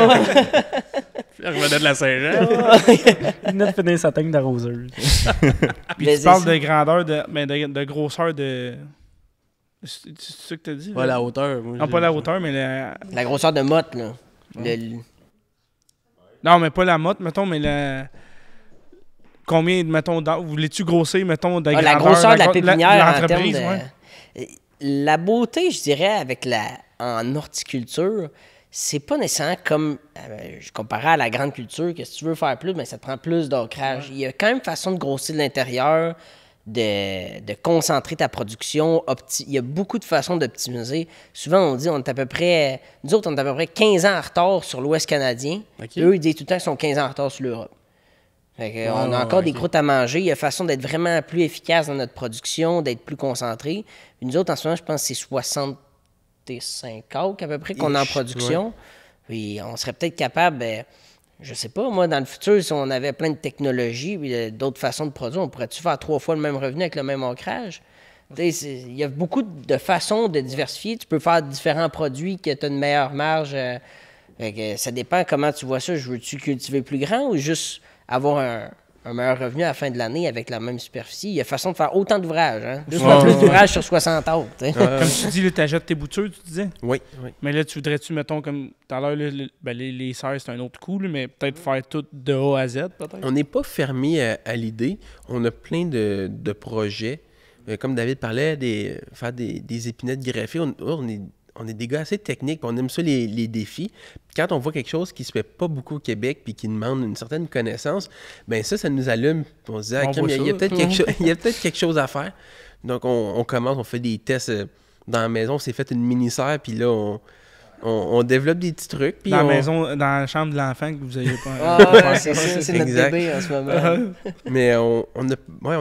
Il revenait de la Saint-Jean. Il venait de finir sa teigne d'arroseuse. Puis tu parles de grandeur, de grosseur de... C'est ça que t'as dit? Pas là? la hauteur. Non, pas la hauteur, mais la... La grosseur de motte, là. Non, mais pas la motte, mettons, mais la... Combien, mettons, voulais-tu grossir, mettons, de la grosseur de la pépinière en termes l'entreprise, de... La beauté, je dirais, en horticulture, c'est pas nécessairement comme... je comparais à la grande culture, que si tu veux faire plus, ça te prend plus d'ancrage. Il y a quand même façon de grossir de l'intérieur, de concentrer ta production. Il y a beaucoup de façons d'optimiser. Souvent, on dit, nous autres, on est à peu près 15 ans en retard sur l'Ouest canadien. Okay. Eux, ils disent tout le temps qu'ils sont 15 ans en retard sur l'Europe. On a encore des croûtes à manger. Il y a façon d'être vraiment plus efficace dans notre production, d'être plus concentré. Puis nous autres, en ce moment, je pense que c'est 65 acres à peu près qu'on a en production. Ouais. Puis on serait peut-être capable, je sais pas, moi, dans le futur, si on avait plein de technologies et d'autres façons de produire, on pourrait-tu faire 3 fois le même revenu avec le même ancrage? Il y a beaucoup de façons de diversifier. Tu peux faire différents produits que tu as une meilleure marge. Ça dépend comment tu vois ça. Je veux-tu cultiver plus grand ou juste avoir un meilleur revenu à la fin de l'année avec la même superficie? Il y a façon de faire autant d'ouvrages. Hein? Juste plus d'ouvrages sur 60 autres. Comme tu dis, tu achètes tes boutures, tu disais? Oui. Mais là, tu voudrais-tu, mettons, comme tout à l'heure, les serres, c'est un autre coup, là, mais peut-être faire tout de A à Z, peut-être? On n'est pas fermé à l'idée. On a plein de projets. Comme David parlait, faire des épinettes greffées, on est des gars assez techniques, on aime ça les défis. Puis quand on voit quelque chose qui se fait pas beaucoup au Québec puis qui demande une certaine connaissance, ben ça nous allume. On se dit, il y a peut-être quelque chose à faire. Donc on commence, on fait des tests dans la maison, on s'est fait une mini-serre, puis là on développe des petits trucs. Puis dans la maison, dans la chambre de l'enfant que vous n'avez pas. C'est ça, c'est notre bébé en ce moment. Mais on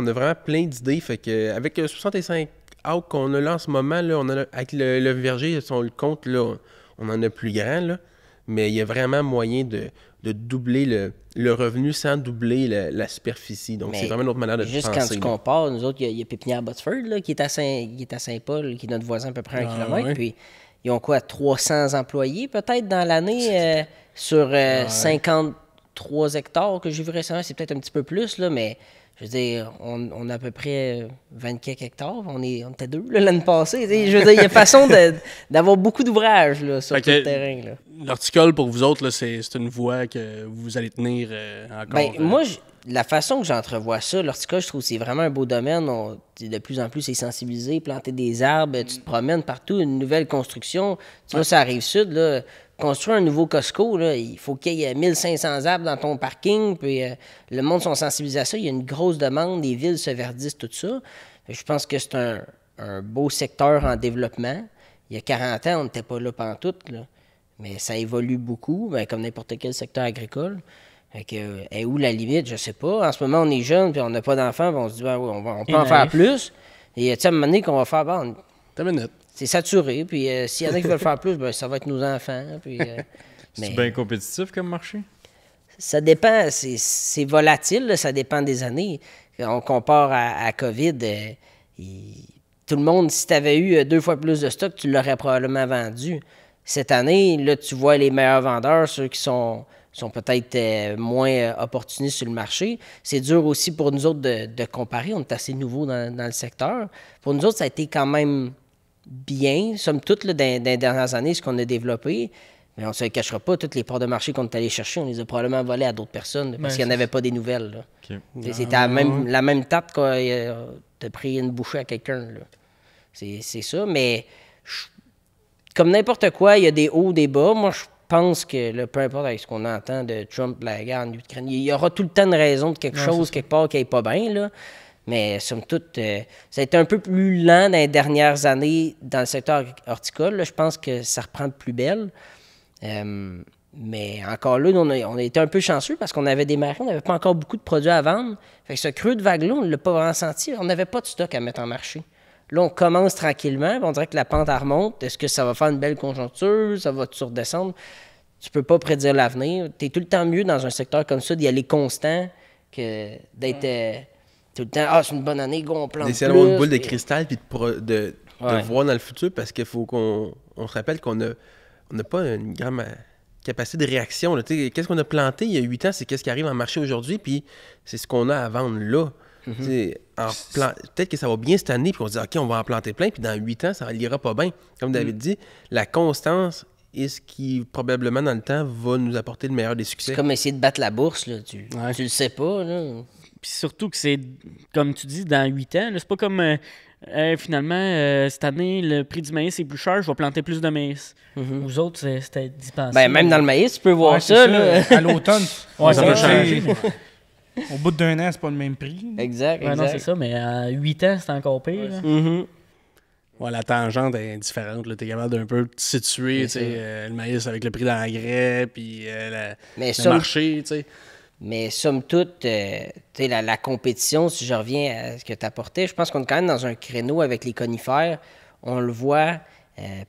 a vraiment plein d'idées. Fait que avec 65 acres qu'on a là en ce moment, là, avec le verger, si on le compte, là, on en a plus grand. Là, mais il y a vraiment moyen de doubler le revenu sans doubler la superficie. Donc, c'est vraiment une autre manière de penser. Juste quand tu compares, nous autres, il y a Pépinière Botsford, là, qui est à Saint-Paul, qui est notre voisin à peu près 1 kilomètre. Ouais. Puis, ils ont quoi, 300 employés peut-être dans l'année sur 53 hectares que j'ai vu récemment. C'est peut-être un petit peu plus, là, mais je veux dire, on a à peu près 24 hectares. On était 2 l'année passée. Je veux dire, il y a façon d'avoir beaucoup d'ouvrages là, sur tout le terrain. Là. L'horticole, pour vous autres, là, c'est une voie que vous allez tenir encore. Moi, la façon que j'entrevois ça, l'horticole, je trouve que c'est vraiment un beau domaine. De plus en plus, c'est sensibilisé, planter des arbres, tu te promènes partout, une nouvelle construction. Tu vois, ça arrive sud, là, construire un nouveau Costco, là, il faut qu'il y ait 1500 arbres dans ton parking, puis le monde sont sensibilisés à ça. Il y a une grosse demande, les villes se verdissent, tout ça. Je pense que c'est un beau secteur en développement. Il y a 40 ans, on n'était pas là pantoute, là. Mais ça évolue beaucoup, comme n'importe quel secteur agricole. Fait que, est où la limite? Je sais pas. En ce moment, on est jeune, puis on n'a pas d'enfants, puis on se dit, on peut en faire plus. Et tu sais, à un moment donné qu'on va faire, c'est saturé, puis s'il y en a qui veulent faire plus, ça va être nos enfants. Puis, c'est bien compétitif comme marché? Ça dépend, c'est volatile, là, ça dépend des années. On compare à COVID, tout le monde, si tu avais eu 2 fois plus de stock, tu l'aurais probablement vendu. Cette année, là, tu vois les meilleurs vendeurs, ceux qui sont peut-être moins opportunistes sur le marché. C'est dur aussi pour nous autres de comparer. On est assez nouveaux dans le secteur. Pour nous autres, ça a été quand même bien, somme toute, là, dans les dernières années, ce qu'on a développé. Mais on ne se le cachera pas, toutes les parts de marché qu'on est allé chercher, on les a probablement volées à d'autres personnes parce qu'il n'y en avait pas des nouvelles. Là. Okay. C'était la même tape quand tu as pris une bouchée à quelqu'un. C'est ça, mais comme n'importe quoi, il y a des hauts, des bas. Moi, je pense que, peu importe avec ce qu'on entend de Trump, la guerre en Ukraine, il y aura tout le temps une raison de quelque chose, quelque part, qui n'est pas bien, là. Mais, somme toute, ça a été un peu plus lent dans les dernières années dans le secteur horticole. Là, je pense que ça reprend de plus belle. Mais encore là, on a été un peu chanceux parce qu'on avait démarré, on n'avait pas encore beaucoup de produits à vendre. Fait que ce creux de vague-là, on ne l'a pas vraiment senti. On n'avait pas de stock à mettre en marché. Là, on commence tranquillement, on dirait que la pente remonte. Est-ce que ça va faire une belle conjoncture? Ça va tout redescendre? Tu peux pas prédire l'avenir. Tu es tout le temps mieux dans un secteur comme ça d'y aller constant que d'être tout le temps, c'est une bonne année, go, on plante plus. D'essayer d'avoir une boule de cristal puis de voir dans le futur parce qu'il faut qu'on se rappelle qu'on n'a pas une grande capacité de réaction. Qu'est-ce qu'on a planté il y a 8 ans, c'est qu'est-ce qui arrive en marché aujourd'hui, puis c'est ce qu'on a à vendre là. Peut-être que ça va bien cette année, puis on se dit, OK, on va en planter plein, puis dans 8 ans, ça n'ira pas bien. Comme David dit, la constance est ce qui, probablement, dans le temps, va nous apporter le meilleur des succès. C'est comme essayer de battre la bourse, là. Tu le sais pas, là. Puis surtout que c'est, comme tu dis, dans 8 ans, là, c'est pas comme... finalement, cette année, le prix du maïs est plus cher, je vais planter plus de maïs. Vous autres, c'était d'y penser. Même dans le maïs, tu peux voir ça. Là. À l'automne, ça peut changer. Au bout d'un an, c'est pas le même prix. Exact. Non, c'est ça, mais à 8 ans, c'est encore pire. Ouais, la tangente est différente. Tu es capable d'un peu te situer, le maïs avec le prix d'engrais, puis le marché. Mais somme toute, la compétition, si je reviens à ce que tu apportais, je pense qu'on est quand même dans un créneau avec les conifères. On le voit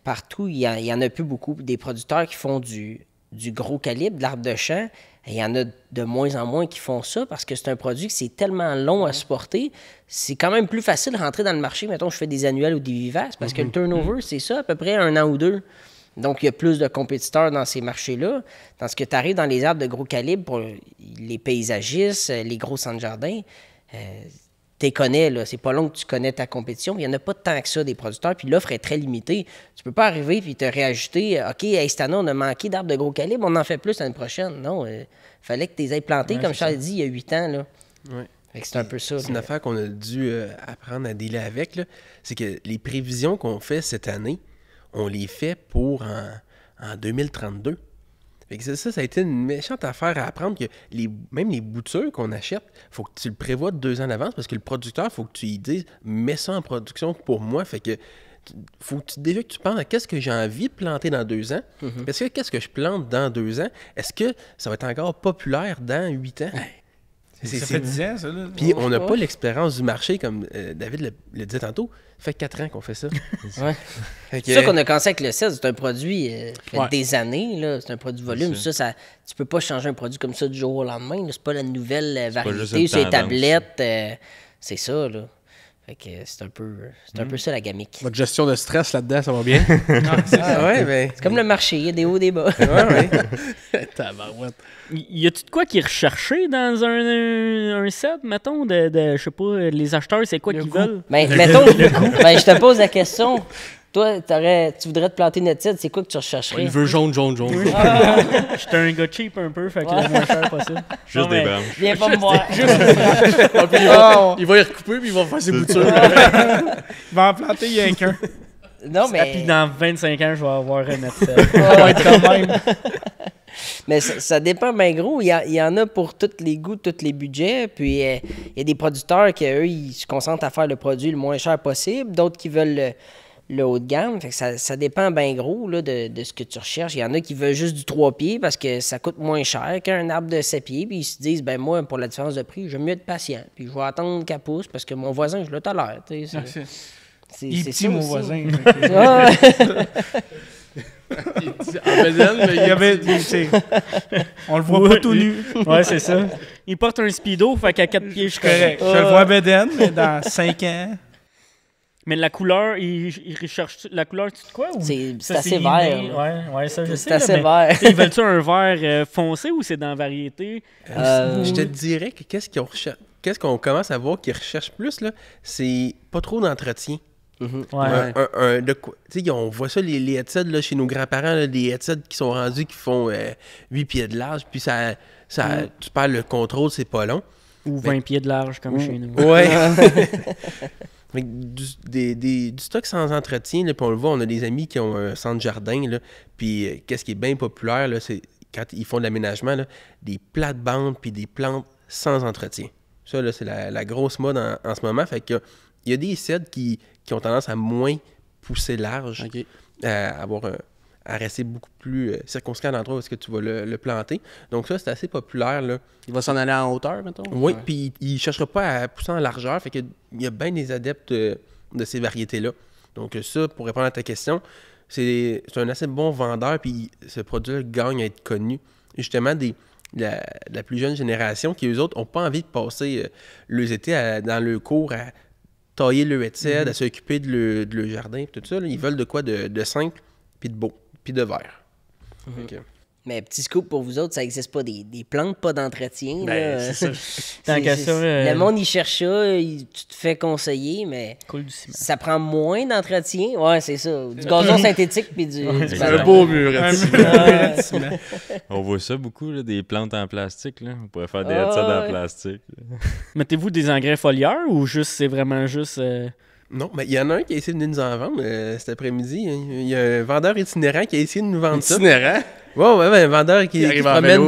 partout, il y en a plus beaucoup. Des producteurs qui font du gros calibre, de l'arbre de champ, il y en a de moins en moins qui font ça parce que c'est un produit qui c'est tellement long à supporter. C'est quand même plus facile de rentrer dans le marché. Mettons, je fais des annuels ou des vivaces parce que le turnover, c'est ça, à peu près 1 an ou 2. Donc, il y a plus de compétiteurs dans ces marchés-là. Tandis que tu arrives dans les arbres de gros calibre pour les paysagistes, les gros centres-jardins, tu les connais, là. C'est pas long que tu connais ta compétition. Il n'y en a pas tant que ça des producteurs, puis l'offre est très limitée. Tu peux pas arriver et te réajuster. OK, cette année, on a manqué d'arbres de gros calibre, on en fait plus l'année prochaine. Non, fallait que tu les aies plantés, comme Charles dit, il y a 8 ans. Là. Ouais. C'est un peu ça. C'est une affaire qu'on a dû apprendre à dealer avec. C'est que les prévisions qu'on fait cette année, on les fait pour en 2032. Fait que ça a été une méchante affaire à apprendre que même les boutures qu'on achète, il faut que tu le prévois 2 ans en avance parce que le producteur, il faut que tu lui dises « mets ça en production pour moi ». Fait que faut que déjà que tu penses à qu'est-ce que j'ai envie de planter dans 2 ans. Parce que qu'est-ce que je plante dans 2 ans? Est-ce que ça va être encore populaire dans 8 ans? Ça fait 10 ans, ça. Là. Puis on n'a pas l'expérience du marché, comme David le disait tantôt. Ça fait 4 ans qu'on fait ça. Ouais. C'est ça qu'on a commencé avec le sel. C'est un produit qui fait des années. Là. C'est un produit volume. Ça, tu peux pas changer un produit comme ça du jour au lendemain. C'est pas la nouvelle variété sur les tablettes. C'est ça. Là. Fait que c'est un peu ça la gamique. Votre gestion de stress là-dedans, ça va bien? C'est comme le marché, il y a des hauts, des bas. Tabarouette. Y a-tu de quoi qui est recherché dans un set, mettons, je sais pas, les acheteurs, c'est quoi qu'ils veulent? Ben, mettons, je te pose la question. Toi, tu voudrais te planter notre site, c'est quoi que tu rechercherais? Il veut jaune. J'étais un gars cheap un peu, fait que le moins cher possible. Juste des branches. Viens pas me voir. Il va y recouper puis il va faire ses boutures. Il va en planter, il y a qu'un. Non, mais... Puis dans 25 ans, je vais avoir un net set. Ça va être quand même. Mais ça dépend bien gros. Il y en a pour tous les goûts, tous les budgets. Puis il y a des producteurs qui, eux, ils se concentrent à faire le produit le moins cher possible. D'autres qui veulent le haut de gamme. Fait que ça dépend bien gros là, de ce que tu recherches. Il y en a qui veulent juste du 3 pieds parce que ça coûte moins cher qu'un arbre de 7 pieds. Puis ils se disent, ben moi, pour la différence de prix, j'aime mieux être patient. Puis je vais attendre qu'elle pousse parce que mon voisin, je le tolère. Il est c'est petit, mon voisin. On le voit pas tout nu. Ouais, c'est ça. Il porte un speedo, fait qu'à 4 pieds, je suis correct. Je le vois à Beden, mais dans 5 ans... Mais la couleur, il recherche la couleur, tu sais quoi? Ou c'est ça, assez vert. Ouais, ça, je sais. C'est assez vert. Ils veulent-tu un vert foncé ou c'est dans variété? Je te dirais que qu'est-ce qu'on commence à voir qu'ils recherchent plus, là, c'est pas trop d'entretien. On voit ça, les headsets là, chez nos grands-parents, là, des headsets qui sont rendus, qui font 8 pieds de large, puis tu perds le contrôle, c'est pas long. Ou 20 pieds de large, comme chez nous. Ouais. Du stock sans entretien, là, puis on le voit, on a des amis qui ont un centre jardin, là, puis qu'est-ce qui est bien populaire, là, c'est quand ils font de l'aménagement, là, des plates-bandes puis des plantes sans entretien. Ça, là, c'est la grosse mode en ce moment. Fait que il y a des cèdres qui ont tendance à moins pousser large, à rester beaucoup plus circonscrit à l'endroit où est-ce que tu vas le planter. Donc ça, c'est assez populaire, là. Il va s'en aller en hauteur, mettons? Oui, puis il ne cherchera pas à pousser en largeur. Fait qu'il y a bien des adeptes de ces variétés-là. Donc ça, pour répondre à ta question, c'est un assez bon vendeur, puis ce produit-là gagne à être connu. Et justement, la plus jeune génération qui, eux autres, n'ont pas envie de passer leurs étés dans le cours à tailler le headset, à s'occuper de le jardin, tout ça. Là. Ils veulent de quoi de simple, puis de beau, puis de vert. Okay. Mais petit scoop pour vous autres, ça n'existe pas des plantes, pas d'entretien. Ben, c'est ça. Tant qu'à ça. Le monde, il cherche ça, tu te fais conseiller, mais cool du ciment. Ça prend moins d'entretien. Ouais, c'est ça. Du gazon synthétique puis du un beau mur de ciment. On voit ça beaucoup, là, des plantes en plastique. Là. On pourrait faire des headsets en plastique. Mettez-vous des engrais foliaires ou c'est vraiment juste... Non, mais il y en a un qui a essayé de nous en vendre cet après-midi. Il y a un vendeur itinérant qui a essayé de nous vendre ça. Itinérant? Ouais, un vendeur qui se promène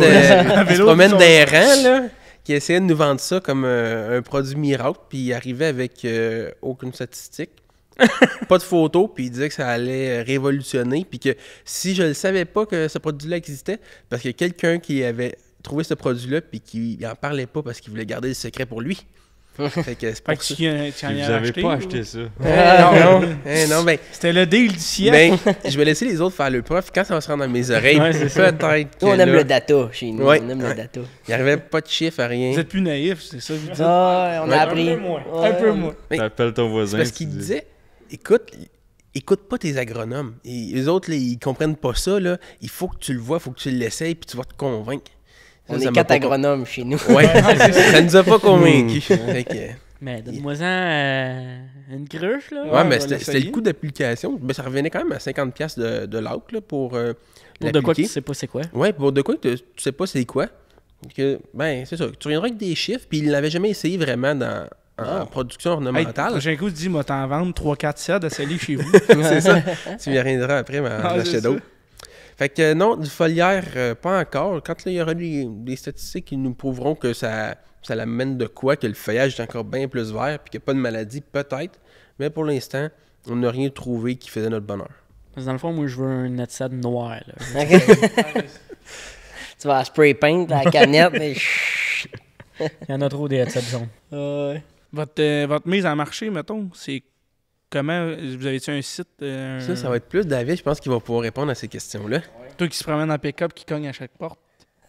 des rangs, là, qui essayait de nous vendre ça comme un produit miracle, puis il arrivait avec aucune statistique, pas de photo, puis il disait que ça allait révolutionner, puis que si je ne savais pas que ce produit-là existait, parce que quelqu'un qui avait trouvé ce produit-là puis qu'il n'en parlait pas parce qu'il voulait garder le secret pour lui. Fait que c'est pour ça. Tu en Vous as avez acheté, pas ou- acheté ça. Non, ben, C'était le deal du siècle. je vais laisser les autres faire le prof. Quand ça va se rendre dans mes oreilles, Ouais, c'est ça. peut-être que Nous, on aime là, le data chez nous. Ouais, On aime ouais. le data. il n'y arrivait pas de chiffre à rien. Vous êtes plus naïf, c'est ça que vous dites? Ah, on a appris. Un peu moins. Mais- T'appelles ton voisin. C'est parce tu qu'il dis- disait, écoute pas tes agronomes. Et les autres, là, ils comprennent pas ça. Là. Il faut que tu le vois, il faut que tu l'essayes, puis tu vas te convaincre. Ça, On ça est m'a 4 pas agronomes chez nous. Ouais, ça nous a pas convaincus. Fait que, Mais donne-moi-en une cruche, là. ouais, on mais va c'était l'essayer. le coût d'application. Ben, ça revenait quand même à 50$ de l'autre là, pour Pour de quoi que l'appliquer. tu sais pas c'est quoi. Ouais, pour de quoi que tu sais pas c'est quoi. Que, ben, c'est ça. Tu reviendras avec des chiffres, puis il l'avait jamais essayé vraiment en production Hey, ornementale. prochain coup, tu dis, moi, t'en vendre 3-4 sets d'essayer chez vous. C'est ça. Tu y reviendras après, mais en Ah, acheter c'est d'autres. Fait que non, du foliaire, pas encore. Quand là, il y aura des statistiques qui nous prouveront que ça l'amène de quoi, que le feuillage est encore bien plus vert, puis qu'il n'y a pas de maladie, peut-être. Mais pour l'instant, on n'a rien trouvé qui faisait notre bonheur. Parce que dans le fond, moi, je veux un Netsat noir, là. Tu vas à spray paint à la canette, mais chut. Il y en a trop des headsets jaunes. Ouais. Votre mise en marché, mettons, c'est comment? Vous avez-tu un site? Ça va être plus David, je pense qu'il va pouvoir répondre à ces questions-là. Toi qui se promène en pick-up, qui cogne à chaque porte.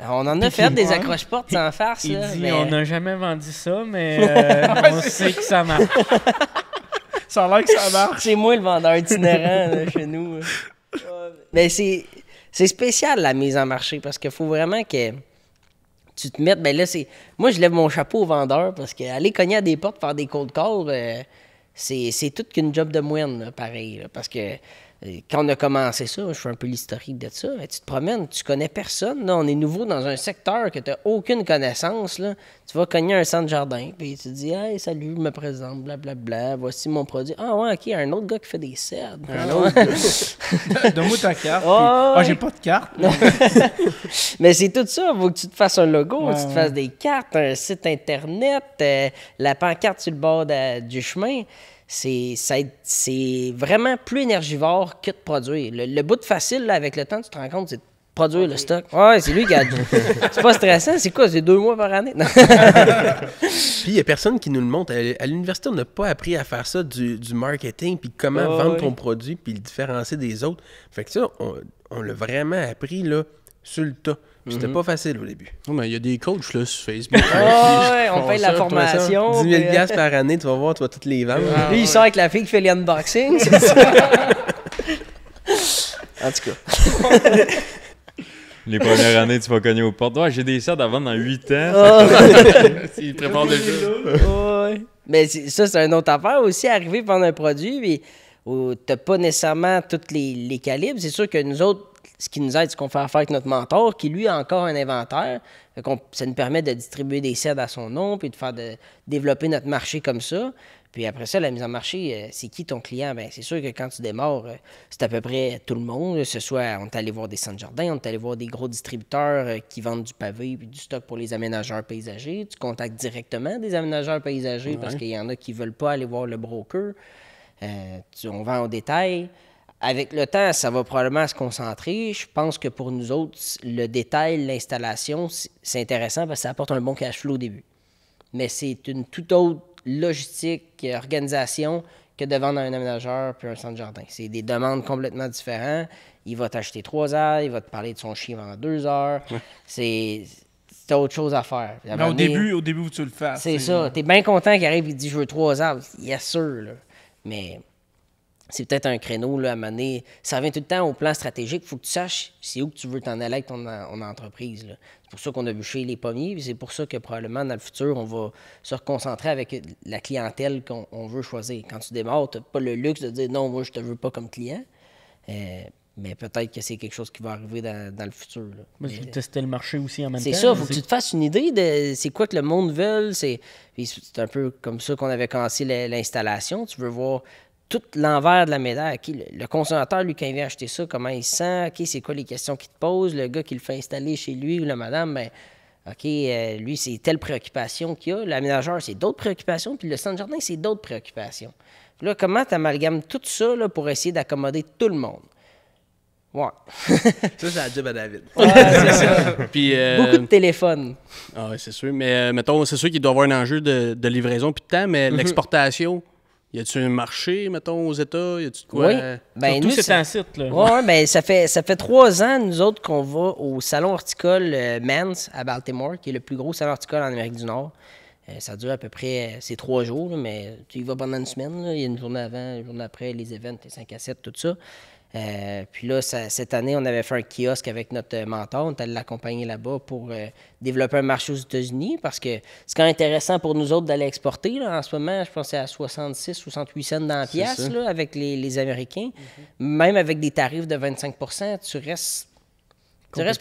On en a fait des Ouais. accroche-portes sans farce. Il là, dit mais- on n'a jamais vendu ça, mais on sait que ça marche. Ça a l'air que ça marche. C'est moi le vendeur itinérant là, chez nous. Mais c'est spécial la mise en marché parce qu'il faut vraiment que tu te mettes. Ben là, moi, je lève mon chapeau au vendeur parce qu'aller cogner à des portes, faire des cold calls, c'est tout qu'une job de moine, là, pareil. Là, parce que quand on a commencé ça, je fais un peu l'historique de ça, mais tu te promènes, tu connais personne. Là, on est nouveau dans un secteur que tu n'as aucune connaissance. Là. Tu vas cogner un centre jardin, puis tu te dis « Hey, salut, je me présente, blablabla, voici mon produit. » Ah ouais, OK, un autre gars qui fait des cèdres. Un autre. Donne-moi ta carte. Oh, puis- j'ai pas de carte. Mais c'est tout ça. Il faut que tu te fasses un logo, Ouais, tu te ouais. fasses des cartes, un site Internet, la pancarte sur le bord du chemin. C'est vraiment plus énergivore que de produire. Le bout de facile, là, avec le temps, tu te rends compte, c'est de produire le stock. Ouais, c'est lui qui a... C'est pas stressant. C'est quoi? C'est 2 mois par année? Non. Puis il n'y a personne qui nous le montre. À l'université, on n'a pas appris à faire ça, du marketing, puis comment Ah, vendre ouais. ton produit, puis le différencier des autres. Fait que ça, on l'a vraiment appris là, sur le tas. Puis c'était pas facile au début. Non, mais il y a des coachs là, sur Facebook. Ah ouais, on font paye ça, la toi, ça. formation. 10 000 puis, piastres par année, tu vas voir, tu vas toutes les vendre. Lui, il sort avec la fille qui fait les unboxings, c'est ça? En tout cas. Les premières années, tu vas cogner aux portes. Ouais, j'ai des certes à vendre dans 8 ans. Ils préparent déjà. Ouais. Mais ça, c'est une autre affaire aussi, arriver pendant un produit, puis où t'as pas nécessairement tous les calibres. C'est sûr que nous autres, ce qui nous aide, c'est qu'on fait affaire avec notre mentor, qui lui a encore un inventaire. Fait ça nous permet de distribuer des cèdres à son nom, puis de développer notre marché comme ça. Puis après ça, la mise en marché, c'est qui ton client? Bien, c'est sûr que quand tu démarres, c'est à peu près tout le monde. Ce soit, on est allé voir des centres jardins, on est allé voir des gros distributeurs qui vendent du pavé puis du stock pour les aménageurs paysagers. Tu contactes directement des aménageurs paysagers parce qu'il y en a qui ne veulent pas aller voir le broker. On vend au détail. Avec le temps, ça va probablement se concentrer. Je pense que pour nous autres, le détail, l'installation, c'est intéressant parce que ça apporte un bon cash flow au début. Mais c'est une toute autre logistique, organisation que de vendre à un aménageur puis un centre jardin. C'est des demandes complètement différentes. Il va t'acheter 3 heures, il va te parler de son chien pendant 2 heures. Ouais. C'est autre chose à faire. Mais au début où tu le fais. C'est ça. T'es bien content qu'il arrive et dit « Je veux 3 heures. » Yes, sûr. Là. Mais c'est peut-être un créneau là, à mener. Ça revient tout le temps au plan stratégique. Il faut que tu saches c'est où que tu veux t'en aller avec ton entreprise. Là. C'est pour ça qu'on a bûché les pommiers. C'est pour ça que probablement dans le futur, on va se reconcentrer avec la clientèle qu'on veut choisir. Quand tu démarres, tu n'as pas le luxe de dire non, moi je te veux pas comme client. Mais peut-être que c'est quelque chose qui va arriver dans le futur. Là. Mais tu veux tester le marché aussi en même temps. C'est ça, il faut que tu te fasses une idée de c'est quoi que le monde veut. C'est un peu comme ça qu'on avait commencé l'installation. Tu veux voir tout l'envers de la médaille. Okay, le consommateur, lui, quand il vient acheter ça, comment il se sent, okay, c'est quoi les questions qu'il te pose, le gars qui le fait installer chez lui ou la madame, ben, OK, lui, c'est telle préoccupation qu'il a. L'aménageur, c'est d'autres préoccupations, puis le centre jardin, c'est d'autres préoccupations. Puis là, comment tu amalgames tout ça là, pour essayer d'accommoder tout le monde? Ouais. Ça, c'est la job à David. Ouais, c'est ça. Puis, Beaucoup de téléphones. Ah ouais, c'est sûr. Mais mettons, c'est sûr qu'il doit y avoir un enjeu de livraison puis de temps, mais l'exportation, y a-tu un marché, mettons, aux États? Y a-tu de quoi? Oui. Ben, Surtout, nous, c'est un site, là. Ouais, ben, ça fait 3 ans, nous autres, qu'on va au salon horticole Mans à Baltimore, qui est le plus gros salon horticole en Amérique du Nord. Ça dure à peu près, c'est 3 jours, là, mais tu y vas pendant une semaine. Là. Il y a une journée avant, une journée après, les events, les 5 à 7, tout ça. Puis là, cette année, on avait fait un kiosque avec notre mentor. On est allé l'accompagner là-bas pour développer un marché aux États-Unis parce que c'est quand même intéressant pour nous autres d'aller exporter. Là. En ce moment, je pense que c'est à 66, 68 cents dans la pièce là, avec les Américains. Même avec des tarifs de 25 tu restes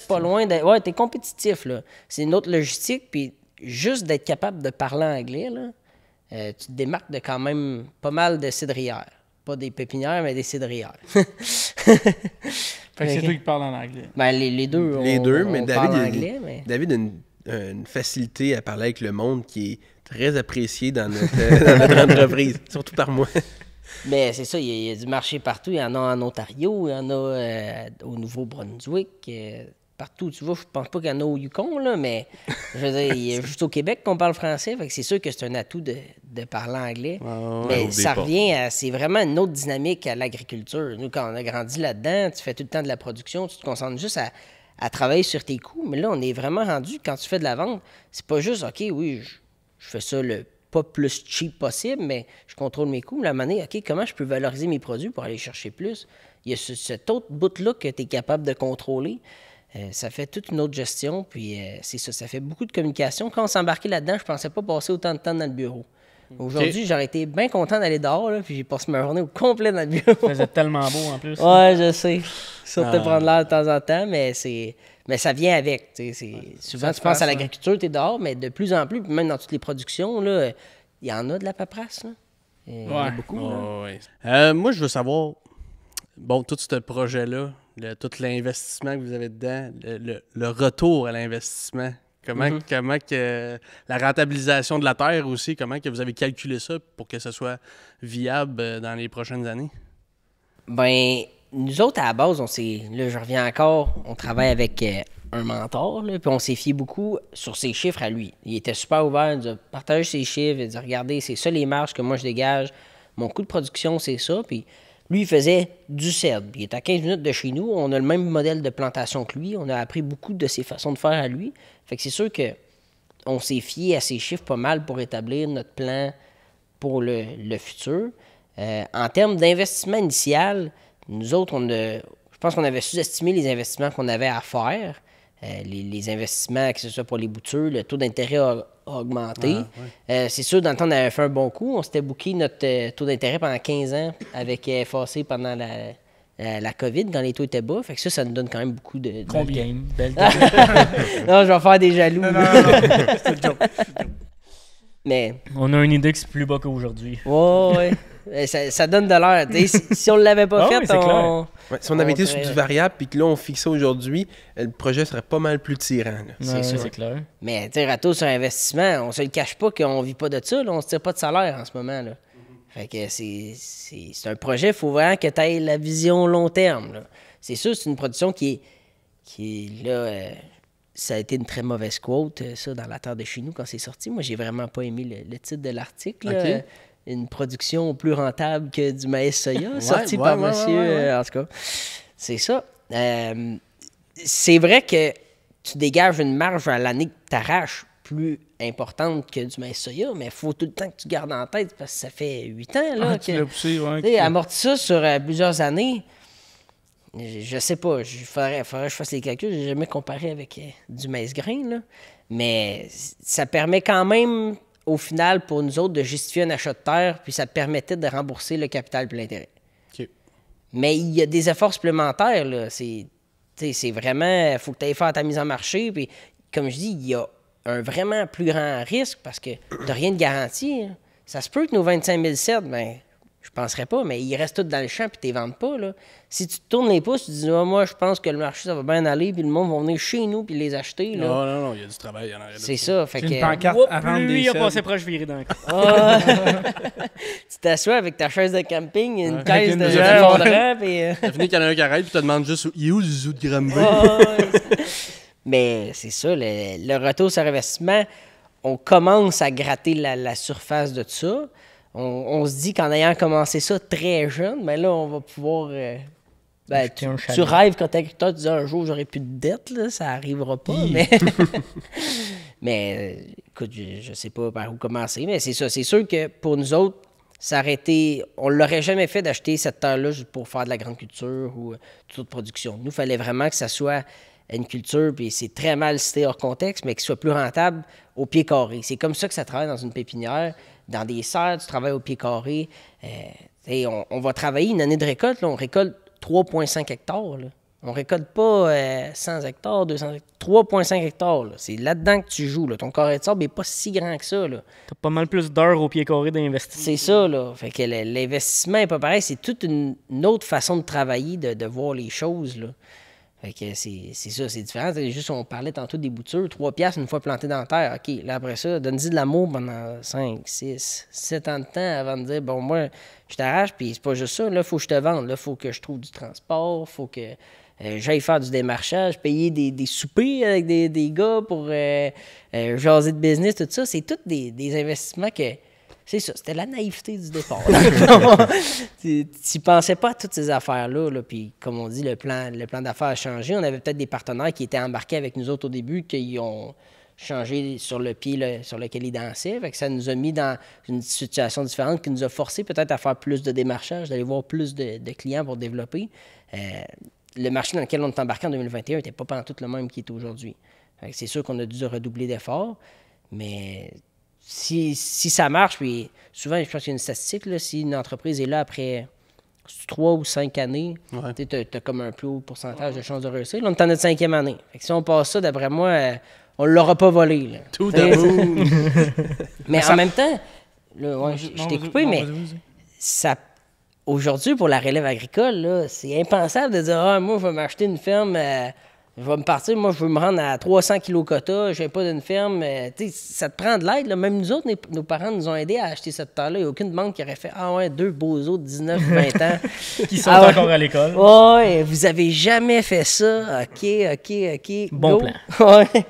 pas loin de... Ouais, t'es compétitif. Là. C'est une autre logistique. Puis juste d'être capable de parler anglais, là, tu te démarques de quand même pas mal de cidrières. Pas des pépinières, mais des cidrières. Fait que c'est toi qui parles en anglais. Ben, les deux. Les deux, mais on David, parle anglais, mais... David a une facilité à parler avec le monde qui est très appréciée dans notre entreprise, surtout par moi. Mais c'est ça, il y a du marché partout. Il y en a en Ontario, il y en a au Nouveau-Brunswick. Partout, tu vois, je pense pas qu'il y en a au Yukon, là, mais je veux dire, il y a juste au Québec qu'on parle français, fait que c'est sûr que c'est un atout de parler anglais. Mais ça revient à, c'est vraiment une autre dynamique à l'agriculture. Nous, quand on a grandi là-dedans, tu fais tout le temps de la production, tu te concentres juste à travailler sur tes coûts, mais là, on est vraiment rendu, quand tu fais de la vente, c'est pas juste, OK, oui, je fais ça le pas plus cheap possible, mais je contrôle mes coûts. Mais à un moment donné, OK, comment je peux valoriser mes produits pour aller chercher plus? Il y a cet autre bout-là que tu es capable de contrôler. Ça fait toute une autre gestion, puis c'est ça, ça fait beaucoup de communication. Quand on s'est embarqué là-dedans, je pensais pas passer autant de temps dans le bureau. Aujourd'hui, j'aurais été bien content d'aller dehors, là, puis j'ai passé ma journée au complet dans le bureau. Ça faisait tellement beau en plus. Ouais, je sais. Ça te prendre l'air de temps en temps, mais ça vient avec. Souvent, tu penses à l'agriculture, tu es dehors, mais de plus en plus, puis même dans toutes les productions, là, il y en a de la paperasse. Là. Il y en a beaucoup. Moi, je veux savoir, bon, tout ce projet-là, tout l'investissement que vous avez dedans, le retour à l'investissement, comment que la rentabilisation de la terre aussi, comment que vous avez calculé ça pour que ce soit viable dans les prochaines années? Ben, nous autres, à la base, là, je reviens encore, on travaille avec un mentor, là, puis on s'est fié beaucoup sur ses chiffres à lui. Il était super ouvert, il nous a partagé ses chiffres, il a dit, regardez, c'est ça les marges que moi je dégage, mon coût de production, c'est ça, puis lui, il faisait du cèdre. Il est à 15 minutes de chez nous. On a le même modèle de plantation que lui. On a appris beaucoup de ses façons de faire à lui. Fait que c'est sûr qu'on s'est fié à ses chiffres pas mal pour établir notre plan pour le futur. En termes d'investissement initial, nous autres, je pense qu'on avait sous-estimé les investissements qu'on avait à faire. Les investissements, que ce soit pour les boutures, le taux d'intérêt a augmenté. C'est sûr, dans le temps, on avait fait un bon coup. On s'était booké notre taux d'intérêt pendant 15 ans avec FAC pendant la COVID, quand les taux étaient bas. Fait que ça nous donne quand même beaucoup de... Combien? Belle Non, je vais faire des jaloux. Non. C'est le joke. Mais... On a une idée que c'est plus bas qu'aujourd'hui. Ouais. Ça donne de l'air. Si on ne l'avait pas fait, si on avait été sur du variable puis que là, on fixe ça aujourd'hui, le projet serait pas mal plus tirant. C'est clair. Mais tu sais, râteau sur investissement, on se le cache pas qu'on vit pas de ça. Là, on se tire pas de salaire en ce moment. Là. Fait que c'est un projet, il faut vraiment que tu aies la vision long terme. Là. C'est sûr, c'est une production qui est là... ça a été une très mauvaise quote, ça, dans la terre de chez nous, quand c'est sorti. Moi, j'ai vraiment pas aimé le titre de l'article. Okay. Une production plus rentable que du maïs soya, sorti par monsieur... en tout cas, c'est ça. C'est vrai que tu dégages une marge à l'année que tu arraches plus importante que du maïs soya, mais il faut tout le temps que tu gardes en tête, parce que ça fait 8 ans là, tu l'as poussé, amorti ça sur plusieurs années... Je sais pas, il faudrait que je fasse les calculs, j'ai jamais comparé avec du maïs grain, là. Mais ça permet quand même, au final, pour nous autres, de justifier un achat de terre, puis ça permettait de rembourser le capital et l'intérêt. Okay. Mais il y a des efforts supplémentaires, là. C'est vraiment, il faut que tu ailles faire ta mise en marché, puis comme je dis, il y a un vraiment plus grand risque, parce que tu n'as rien de garanti. Hein. Ça se peut que nos 25 007, ben, Je penserais pas, mais ils restent tous dans le champ puis tu les vendent pas, là. Si tu te tournes les pouces, tu dis, moi, je pense que le marché, ça va bien aller, puis le monde va venir chez nous puis les acheter, là. Non, il y a du travail en arrière. C'est ça, fait C'est que... une pancarte à vendre Lui, des il a selles. passé proche viré dans le cul. Ah. Tu t'assois avec ta chaise de camping, une Ouais. caisse Avec de une bière, fondant, puis... T'as fini qu'il y en a un qui arrête, puis te demande juste « Il est où le zoo de Granby? Mais c'est ça, le retour sur investissement, on commence à gratter la surface de tout ça. On se dit qu'en ayant commencé ça très jeune, mais là, on va pouvoir... Acheter un chalet. tu rêves quand t'es agriculteur, tu dis un jour, j'aurai plus de dette, là, ça arrivera pas, mais... mais écoute, je sais pas par où commencer, mais c'est ça. C'est sûr que pour nous autres, ça aurait été... On l'aurait jamais fait d'acheter cette terre-là juste pour faire de la grande culture ou toute autre production. Nous, il fallait vraiment que ça soit une culture, puis c'est très mal cité hors contexte, mais qu'il soit plus rentable au pied carré. C'est comme ça que ça travaille dans une pépinière. Dans des serres, tu travailles au pied carré. On va travailler une année de récolte, là, on récolte 3,5 hectares. Là. On récolte pas 100 hectares, 200 hectares, 3,5 hectares. Là. C'est là-dedans que tu joues. Là. Ton carré de sable n'est pas si grand que ça. Là. T'as pas mal plus d'heures au pied carré d'investir. C'est ça, là. Fait que l'investissement n'est pas pareil. C'est toute une autre façon de travailler, de voir les choses, là. Fait que c'est ça, c'est différent. C'est juste, on parlait tantôt des boutures, 3 piastres une fois planté dans la terre. OK, là, après ça, donne-y de l'amour pendant 5, 6, 7 ans de temps avant de dire, bon, moi, je t'arrache, puis c'est pas juste ça. Là, il faut que je te vende. Là, il faut que je trouve du transport, il faut que j'aille faire du démarchage, payer des soupers avec des gars pour jaser de business, tout ça. C'est tous des investissements que... C'est ça, c'était la naïveté du départ. Tu pensais pas à toutes ces affaires-là, là, puis comme on dit, le plan d'affaires a changé. On avait peut-être des partenaires qui étaient embarqués avec nous autres au début, qui ont changé sur le pied sur lequel ils dansaient. Fait que ça nous a mis dans une situation différente qui nous a forcé peut-être à faire plus de démarchage, d'aller voir plus de clients pour développer. Le marché dans lequel on est embarqué en 2021 n'était pas pantoute le même qu'il est aujourd'hui. Fait que c'est sûr qu'on a dû redoubler d'efforts, mais... Si ça marche, puis souvent, je pense qu'il y a une statistique, là, si une entreprise est là après 3 ou 5 années, tu as comme un plus haut pourcentage de chances de réussir. Là, on est en notre 5e année. Fait que si on passe ça, d'après moi, on ne l'aura pas volé. Là. Tout d'amour! Mais en même temps, là, je t'ai coupé, mais ça, aujourd'hui, pour la relève agricole, là, c'est impensable de dire moi, je vais m'acheter une ferme... je vais me partir, moi, je veux me rendre à 300 kilos quota, je viens pas d'une ferme. Ça te prend de l'aide. Là. Même nous autres, nos parents nous ont aidés à acheter cette terre-là. Il n'y a aucune banque qui aurait fait deux beaux autres, 19, 20 ans. Qui sont encore à l'école. Ouais, vous avez jamais fait ça. OK. Bon go. plan. Ouais.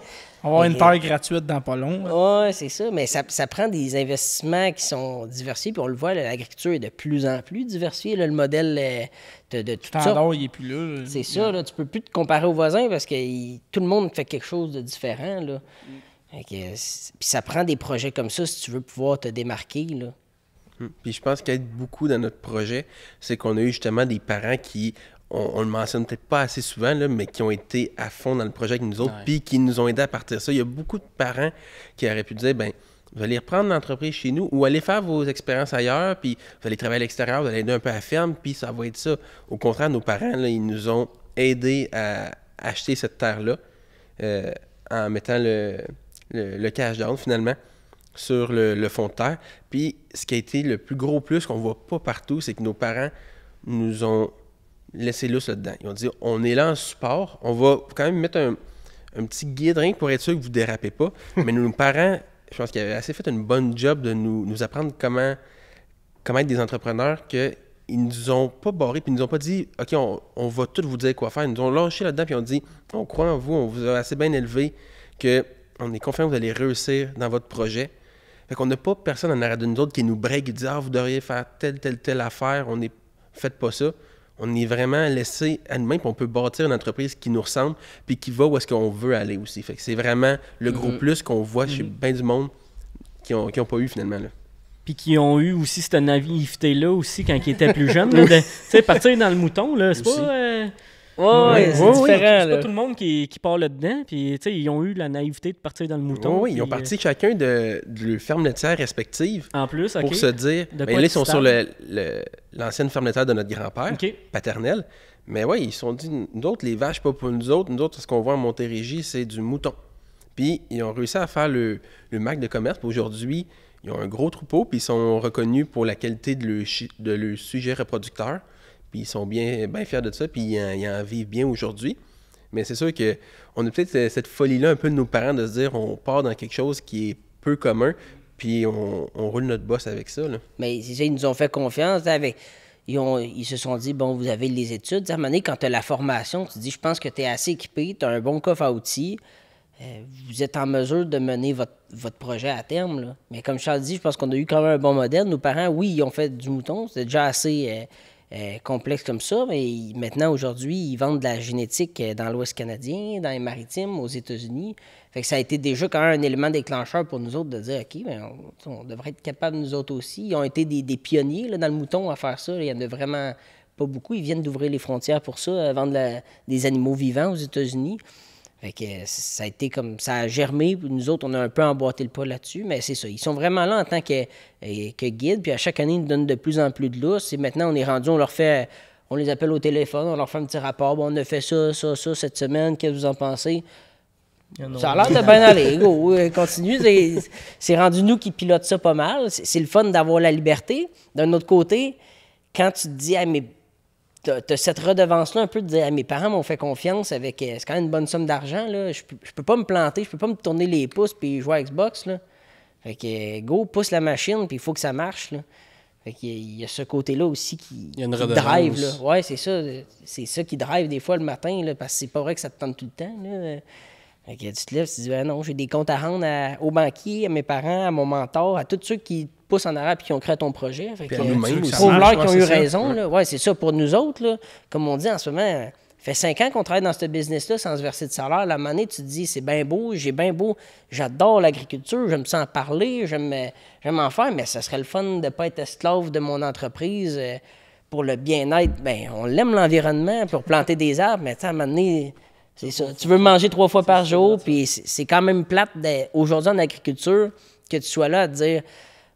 On va avoir une terre gratuite dans pas long. Oui, c'est ça. Mais ça prend des investissements qui sont diversifiés. Puis on le voit, l'agriculture est de plus en plus diversifiée. Là, le modèle de tout ça. Le standard, il n'est plus là. C'est ça. Là, tu peux plus te comparer aux voisins parce que tout le monde fait quelque chose de différent. Là. Puis ça prend des projets comme ça si tu veux pouvoir te démarquer. Là. Puis je pense qu'il y a beaucoup dans notre projet, c'est qu'on a eu justement des parents qui... On le mentionne peut-être pas assez souvent, là, mais qui ont été à fond dans le projet avec nous autres, puis qui nous ont aidés à partir de ça. Il y a beaucoup de parents qui auraient pu dire, vous allez reprendre l'entreprise chez nous ou allez faire vos expériences ailleurs, puis vous allez travailler à l'extérieur, vous allez aider un peu à la ferme, puis ça va être ça. Au contraire, nos parents, là, ils nous ont aidés à acheter cette terre-là en mettant le cash down, finalement, sur le fond de terre. Puis ce qui a été le plus gros plus qu'on voit pas partout, c'est que nos parents nous ont laissé lousse là-dedans. Ils ont dit, on est là en support, on va quand même mettre un petit guide rien pour être sûr que vous ne dérapez pas. Mais nos parents, je pense qu'ils avaient assez fait une bonne job de nous apprendre comment être des entrepreneurs, qu'ils ne nous ont pas barré, puis ils nous ont pas dit, OK, on va tout vous dire quoi faire. Ils nous ont lâché là-dedans, puis ils ont dit, on croit en vous, on vous a assez bien élevé, qu'on est confiant que vous allez réussir dans votre projet. Fait qu'on n'a pas personne en arrière de nous autres qui nous break et dit, vous devriez faire telle affaire, faites pas ça. On est vraiment laissé à nous-mêmes, puis on peut bâtir une entreprise qui nous ressemble, puis qui va où est-ce qu'on veut aller aussi. Fait que c'est vraiment le gros plus qu'on voit chez bien du monde qui ont pas eu finalement. Là. Puis qui ont eu aussi cette naïveté-là aussi quand ils étaient plus jeunes. Tu sais, partir dans le mouton, là, c'est aussi. pas... c'est différent. C'est là. pas tout le monde qui part là-dedans. Puis, tu sais, ils ont eu la naïveté de partir dans le mouton. Oui, ils ont parti chacun de leur ferme laitière respective En plus, OK. pour se dire... De là, quoi ils sont sur stable? l'ancienne ferme laitière de notre grand-père, OK. paternel. Mais oui, ils se sont dit, nous autres, les vaches, pas pour nous autres, ce qu'on voit en Montérégie, c'est du mouton. Puis, ils ont réussi à faire le MAC de commerce. Puis aujourd'hui, Ils ont un gros troupeau, puis ils sont reconnus pour la qualité de leur sujet reproducteur. Puis ils sont bien fiers de ça, puis ils en vivent bien aujourd'hui. Mais c'est sûr qu'on a peut-être cette folie-là un peu de nos parents de se dire on part dans quelque chose qui est peu commun, puis on roule notre boss avec ça. Là. Mais c'est ça, ils nous ont fait confiance. Ils se sont dit, bon, vous avez les études. À un moment donné, quand tu as la formation, tu te dis, je pense que tu es assez équipé, tu as un bon coffre à outils, vous êtes en mesure de mener votre projet à terme. Là. Mais comme Charles dit, je pense qu'on a eu quand même un bon modèle. Nos parents, oui, ils ont fait du mouton, c'était déjà assez complexe comme ça, mais maintenant, aujourd'hui, ils vendent de la génétique dans l'Ouest canadien, dans les maritimes, aux États-Unis. Fait que ça a été déjà quand même un élément déclencheur pour nous autres de dire, OK, ben, on devrait être capable, nous autres aussi. Ils ont été des pionniers là, dans le mouton à faire ça. Il y en a vraiment pas beaucoup. Ils viennent d'ouvrir les frontières pour ça, à vendre des animaux vivants aux États-Unis. Fait que ça a été comme ça a germé. Nous autres, on a un peu emboîté le pas là-dessus, mais c'est ça. Ils sont vraiment là en tant que guide, puis à chaque année, ils nous donnent de plus en plus de lousse. Et maintenant, on est rendu, on les appelle au téléphone, on leur fait un petit rapport. Bon, on a fait ça cette semaine, qu'est-ce que vous en pensez? Ça a l'air de bien aller, go, continue. C'est rendu nous qui pilotent ça pas mal. C'est le fun d'avoir la liberté. D'un autre côté, quand tu te dis, mais t'as cette redevance-là un peu de dire, mes parents m'ont fait confiance avec, c'est quand même une bonne somme d'argent, là. Je peux pas me planter, je peux pas me tourner les pouces puis jouer à Xbox, là. Fait que, go, pousse la machine puis il faut que ça marche, là. Fait qu'il y a ce côté-là aussi qui drive, là. Ouais, c'est ça. C'est ça qui drive des fois le matin, là, parce que c'est pas vrai que ça te tente tout le temps, là. Fait que tu te lèves, tu te dis, ben non, j'ai des comptes à rendre aux banquiers, à mes parents, à mon mentor, à tous ceux qui poussent en arrière et qui ont créé ton projet. Fait que, prouve-leur qu'ils ont eu raison. Là. Ouais, c'est ça. Pour nous autres, là, comme on dit en ce moment, ça fait 5 ans qu'on travaille dans ce business-là sans se verser de salaire. La monnaie, tu te dis, c'est bien beau, j'adore l'agriculture, j'aime ça en parler, j'aime en faire, mais ça serait le fun de ne pas être esclave de mon entreprise pour le bien-être. Ben, on l'aime l'environnement pour planter des arbres, mais à un moment donné, c'est ça. Tu veux manger 3 fois par jour, puis c'est quand même plate aujourd'hui en agriculture que tu sois là à te dire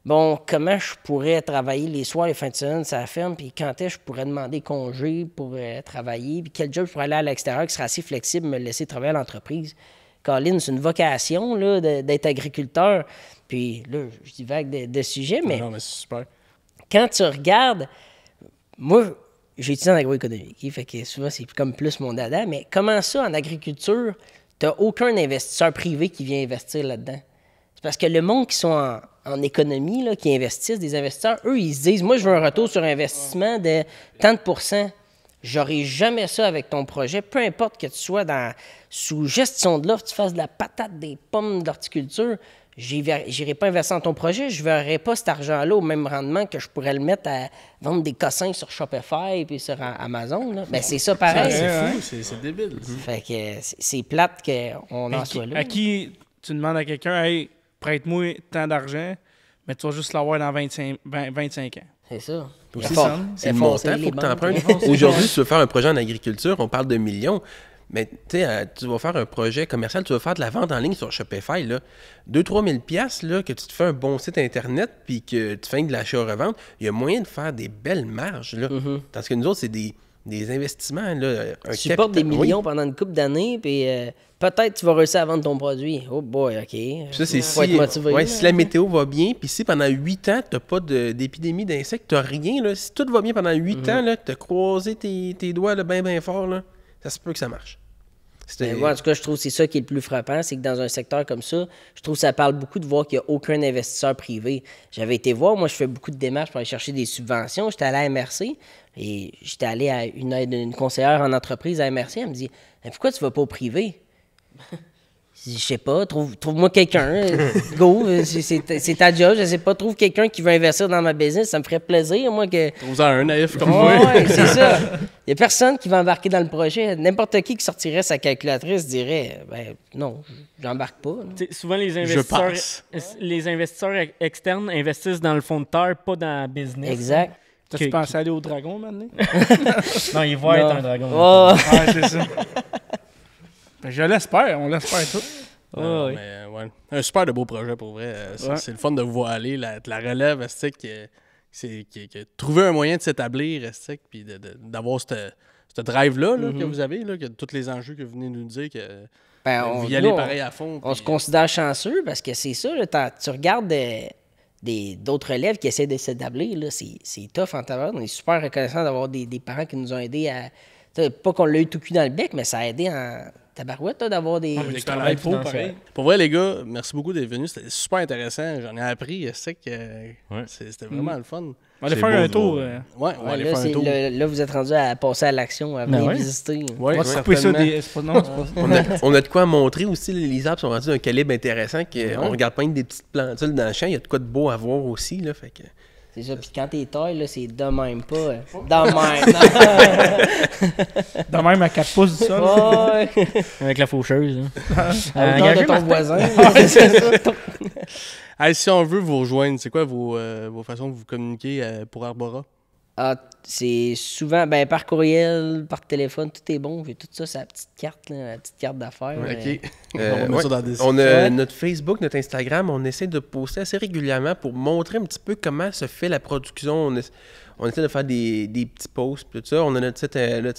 bon, comment je pourrais travailler les soirs, les fins de semaine, ça ferme, puis quand est-ce que je pourrais demander congé pour travailler, puis quel job je pourrais aller à l'extérieur qui serait assez flexible, me laisser travailler à l'entreprise. Colin, c'est une vocation là, d'être agriculteur. Puis là, je divague de sujets, mais. Non, mais c'est super. Quand tu regardes, moi, j'ai étudié en agroéconomie, fait que souvent, c'est comme plus mon dada, mais comment ça, en agriculture, tu n'as aucun investisseur privé qui vient investir là-dedans? C'est parce que le monde qui sont en économie, là, qui investissent, des investisseurs, eux, ils se disent, moi, je veux un retour sur investissement de tant de %. J'aurai jamais ça avec ton projet, peu importe que tu sois sous gestion de l'offre, tu fasses de la patate, des pommes, de l'horticulture, j'irai pas investir dans ton projet, je ne verrai pas cet argent-là au même rendement que je pourrais le mettre à vendre des cossins sur Shopify puis sur Amazon. Là. Ben, c'est ça pareil. C'est fou, c'est débile. Fait que c'est plate qu'on en soit là. À qui tu demandes à quelqu'un, hey, prête-moi tant d'argent, mais tu vas juste l'avoir dans 25 ans. C'est ça. C'est le montant, il faut que tu empruntes. Aujourd'hui, si tu veux faire un projet en agriculture, on parle de millions. Mais tu vas faire un projet commercial, tu vas faire de la vente en ligne sur Shopify, 2-3 000 $, que tu te fais un bon site Internet puis que tu fais de l'achat-revente, il y a moyen de faire des belles marges. Là. Parce que nous autres, c'est des investissements. Là, tu supportes des millions pendant une couple d'années, puis peut-être tu vas réussir à vendre ton produit. Oh boy, OK. Puis ça, c'est si la météo va bien, puis si pendant 8 ans, tu n'as pas d'épidémie d'insectes, tu n'as rien, là, si tout va bien pendant 8 ans, tu as croisé tes doigts bien fort, là, ça se peut que ça marche. Moi, en tout cas, je trouve que c'est ça qui est le plus frappant, c'est que dans un secteur comme ça, je trouve que ça parle beaucoup de voir qu'il n'y a aucun investisseur privé. J'avais été voir, moi, je fais beaucoup de démarches pour aller chercher des subventions. J'étais allé à MRC et j'étais allé à une conseillère en entreprise à MRC. Elle me dit « Pourquoi tu ne vas pas au privé? » Je sais pas, trouve-moi quelqu'un, go, c'est ta job, je sais pas, trouve quelqu'un qui veut investir dans ma business, ça me ferait plaisir, moi que... Trouve-en un naïf comme moi. Ouais, c'est ça. Il y a personne qui va embarquer dans le projet. N'importe qui sortirait sa calculatrice dirait, ben non, j'embarque pas. Souvent, les investisseurs externes investissent dans le fond de terre, pas dans le business. Exact. T'as-tu pensé aller au dragon, maintenant? Non, il va être un dragon. Oh. Ouais, c'est ça. Ben, je l'espère, on l'espère tout. Mais, ouais. Un super de beau projet pour vrai. C'est le fun de voir aller la relève, qui trouver un moyen de s'établir, puis d'avoir ce drive-là que vous avez, là, que tous les enjeux que vous venez de nous dire, que vous y allez pareil à fond. On se considère chanceux parce que c'est ça, là, tu regardes d'autres élèves qui essaient de s'établir, là, c'est tough en tabac. On est super reconnaissant d'avoir des parents qui nous ont aidés à... Pas qu'on l'a eu tout cul dans le bec, mais ça a aidé en tabarouette d'avoir des... Du travail pareil. Pour vrai, les gars, merci beaucoup d'être venus. C'était super intéressant. J'en ai appris. C'était vraiment le fun. On va aller faire un tour. Ouais, on va aller là, faire un tour. là, vous êtes rendu à passer à l'action, à venir visiter. Ouais, On va couper ça des... On a de quoi montrer aussi. Les arbres sont rendus d'un calibre intéressant. On regarde pas des petites plantules dans le champ. Il y a de quoi de beau à voir aussi. Là, fait que... C'est ça. Puis quand t'es taille, là, c'est de même, pas... de même. De même à 4 pouces du sol. Ouais. Avec la faucheuse. À hauteur de ton voisin. Hey, si on veut vous rejoindre, c'est quoi vos façons de vous communiquer pour Arbora? C'est souvent par courriel, par téléphone, tout est bon. J'ai tout ça sur la petite carte d'affaires. OK. On va mettre ça dans la description. On a notre Facebook, notre Instagram, on essaie de poster assez régulièrement pour montrer un petit peu comment se fait la production. On essaie de faire des petits posts, tout ça. On a notre site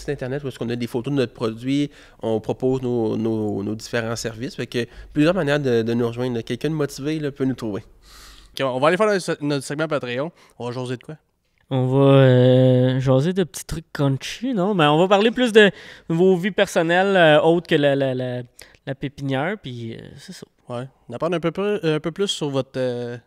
internet où on a des photos de notre produit, on propose nos différents services. Fait que plusieurs manières de nous rejoindre. Quelqu'un de motivé là, peut nous trouver. OK, on va aller faire notre segment Patreon. On va jaser de quoi? On va jaser de petits trucs crunchy, non? Mais on va parler plus de vos vies personnelles autres que la pépinière, puis c'est ça. Ouais. On apprend un peu plus sur votre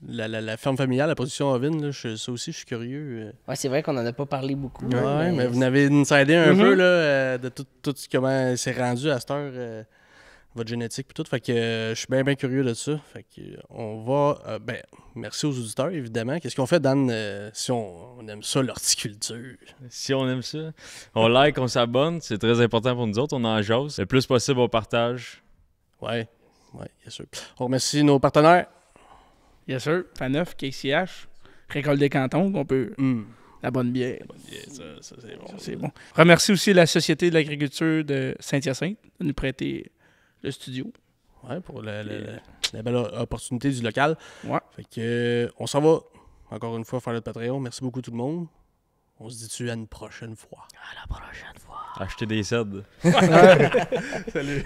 la ferme familiale, la production ovine. Là, ça aussi, je suis curieux. Ouais, c'est vrai qu'on en a pas parlé beaucoup. Ouais, mais vous n'avez insidé un peu là, de tout comment c'est rendu à cette heure. Votre génétique et tout. Fait que je suis bien curieux de ça. Fait que on va... merci aux auditeurs, évidemment. Qu'est-ce qu'on fait, Dan, si on aime ça, l'horticulture? Si on aime ça, on like, on s'abonne. C'est très important pour nous autres. On en jase. Le plus possible, on partage. Ouais, bien sûr. On remercie nos partenaires. Yes, sir. Faneuf, KCH, Récolte des Cantons, qu'on peut... La bonne bière. Ça, c'est bon. Ça, c'est bon. Remercie aussi la Société de l'agriculture de Saint-Hyacinthe de nous prêter le studio. Ouais, pour la belle opportunité du local. Ouais. Fait que on s'en va encore une fois faire notre Patreon. Merci beaucoup tout le monde. On se dit-tu à une prochaine fois. À la prochaine fois. Acheter des cèdres. Salut.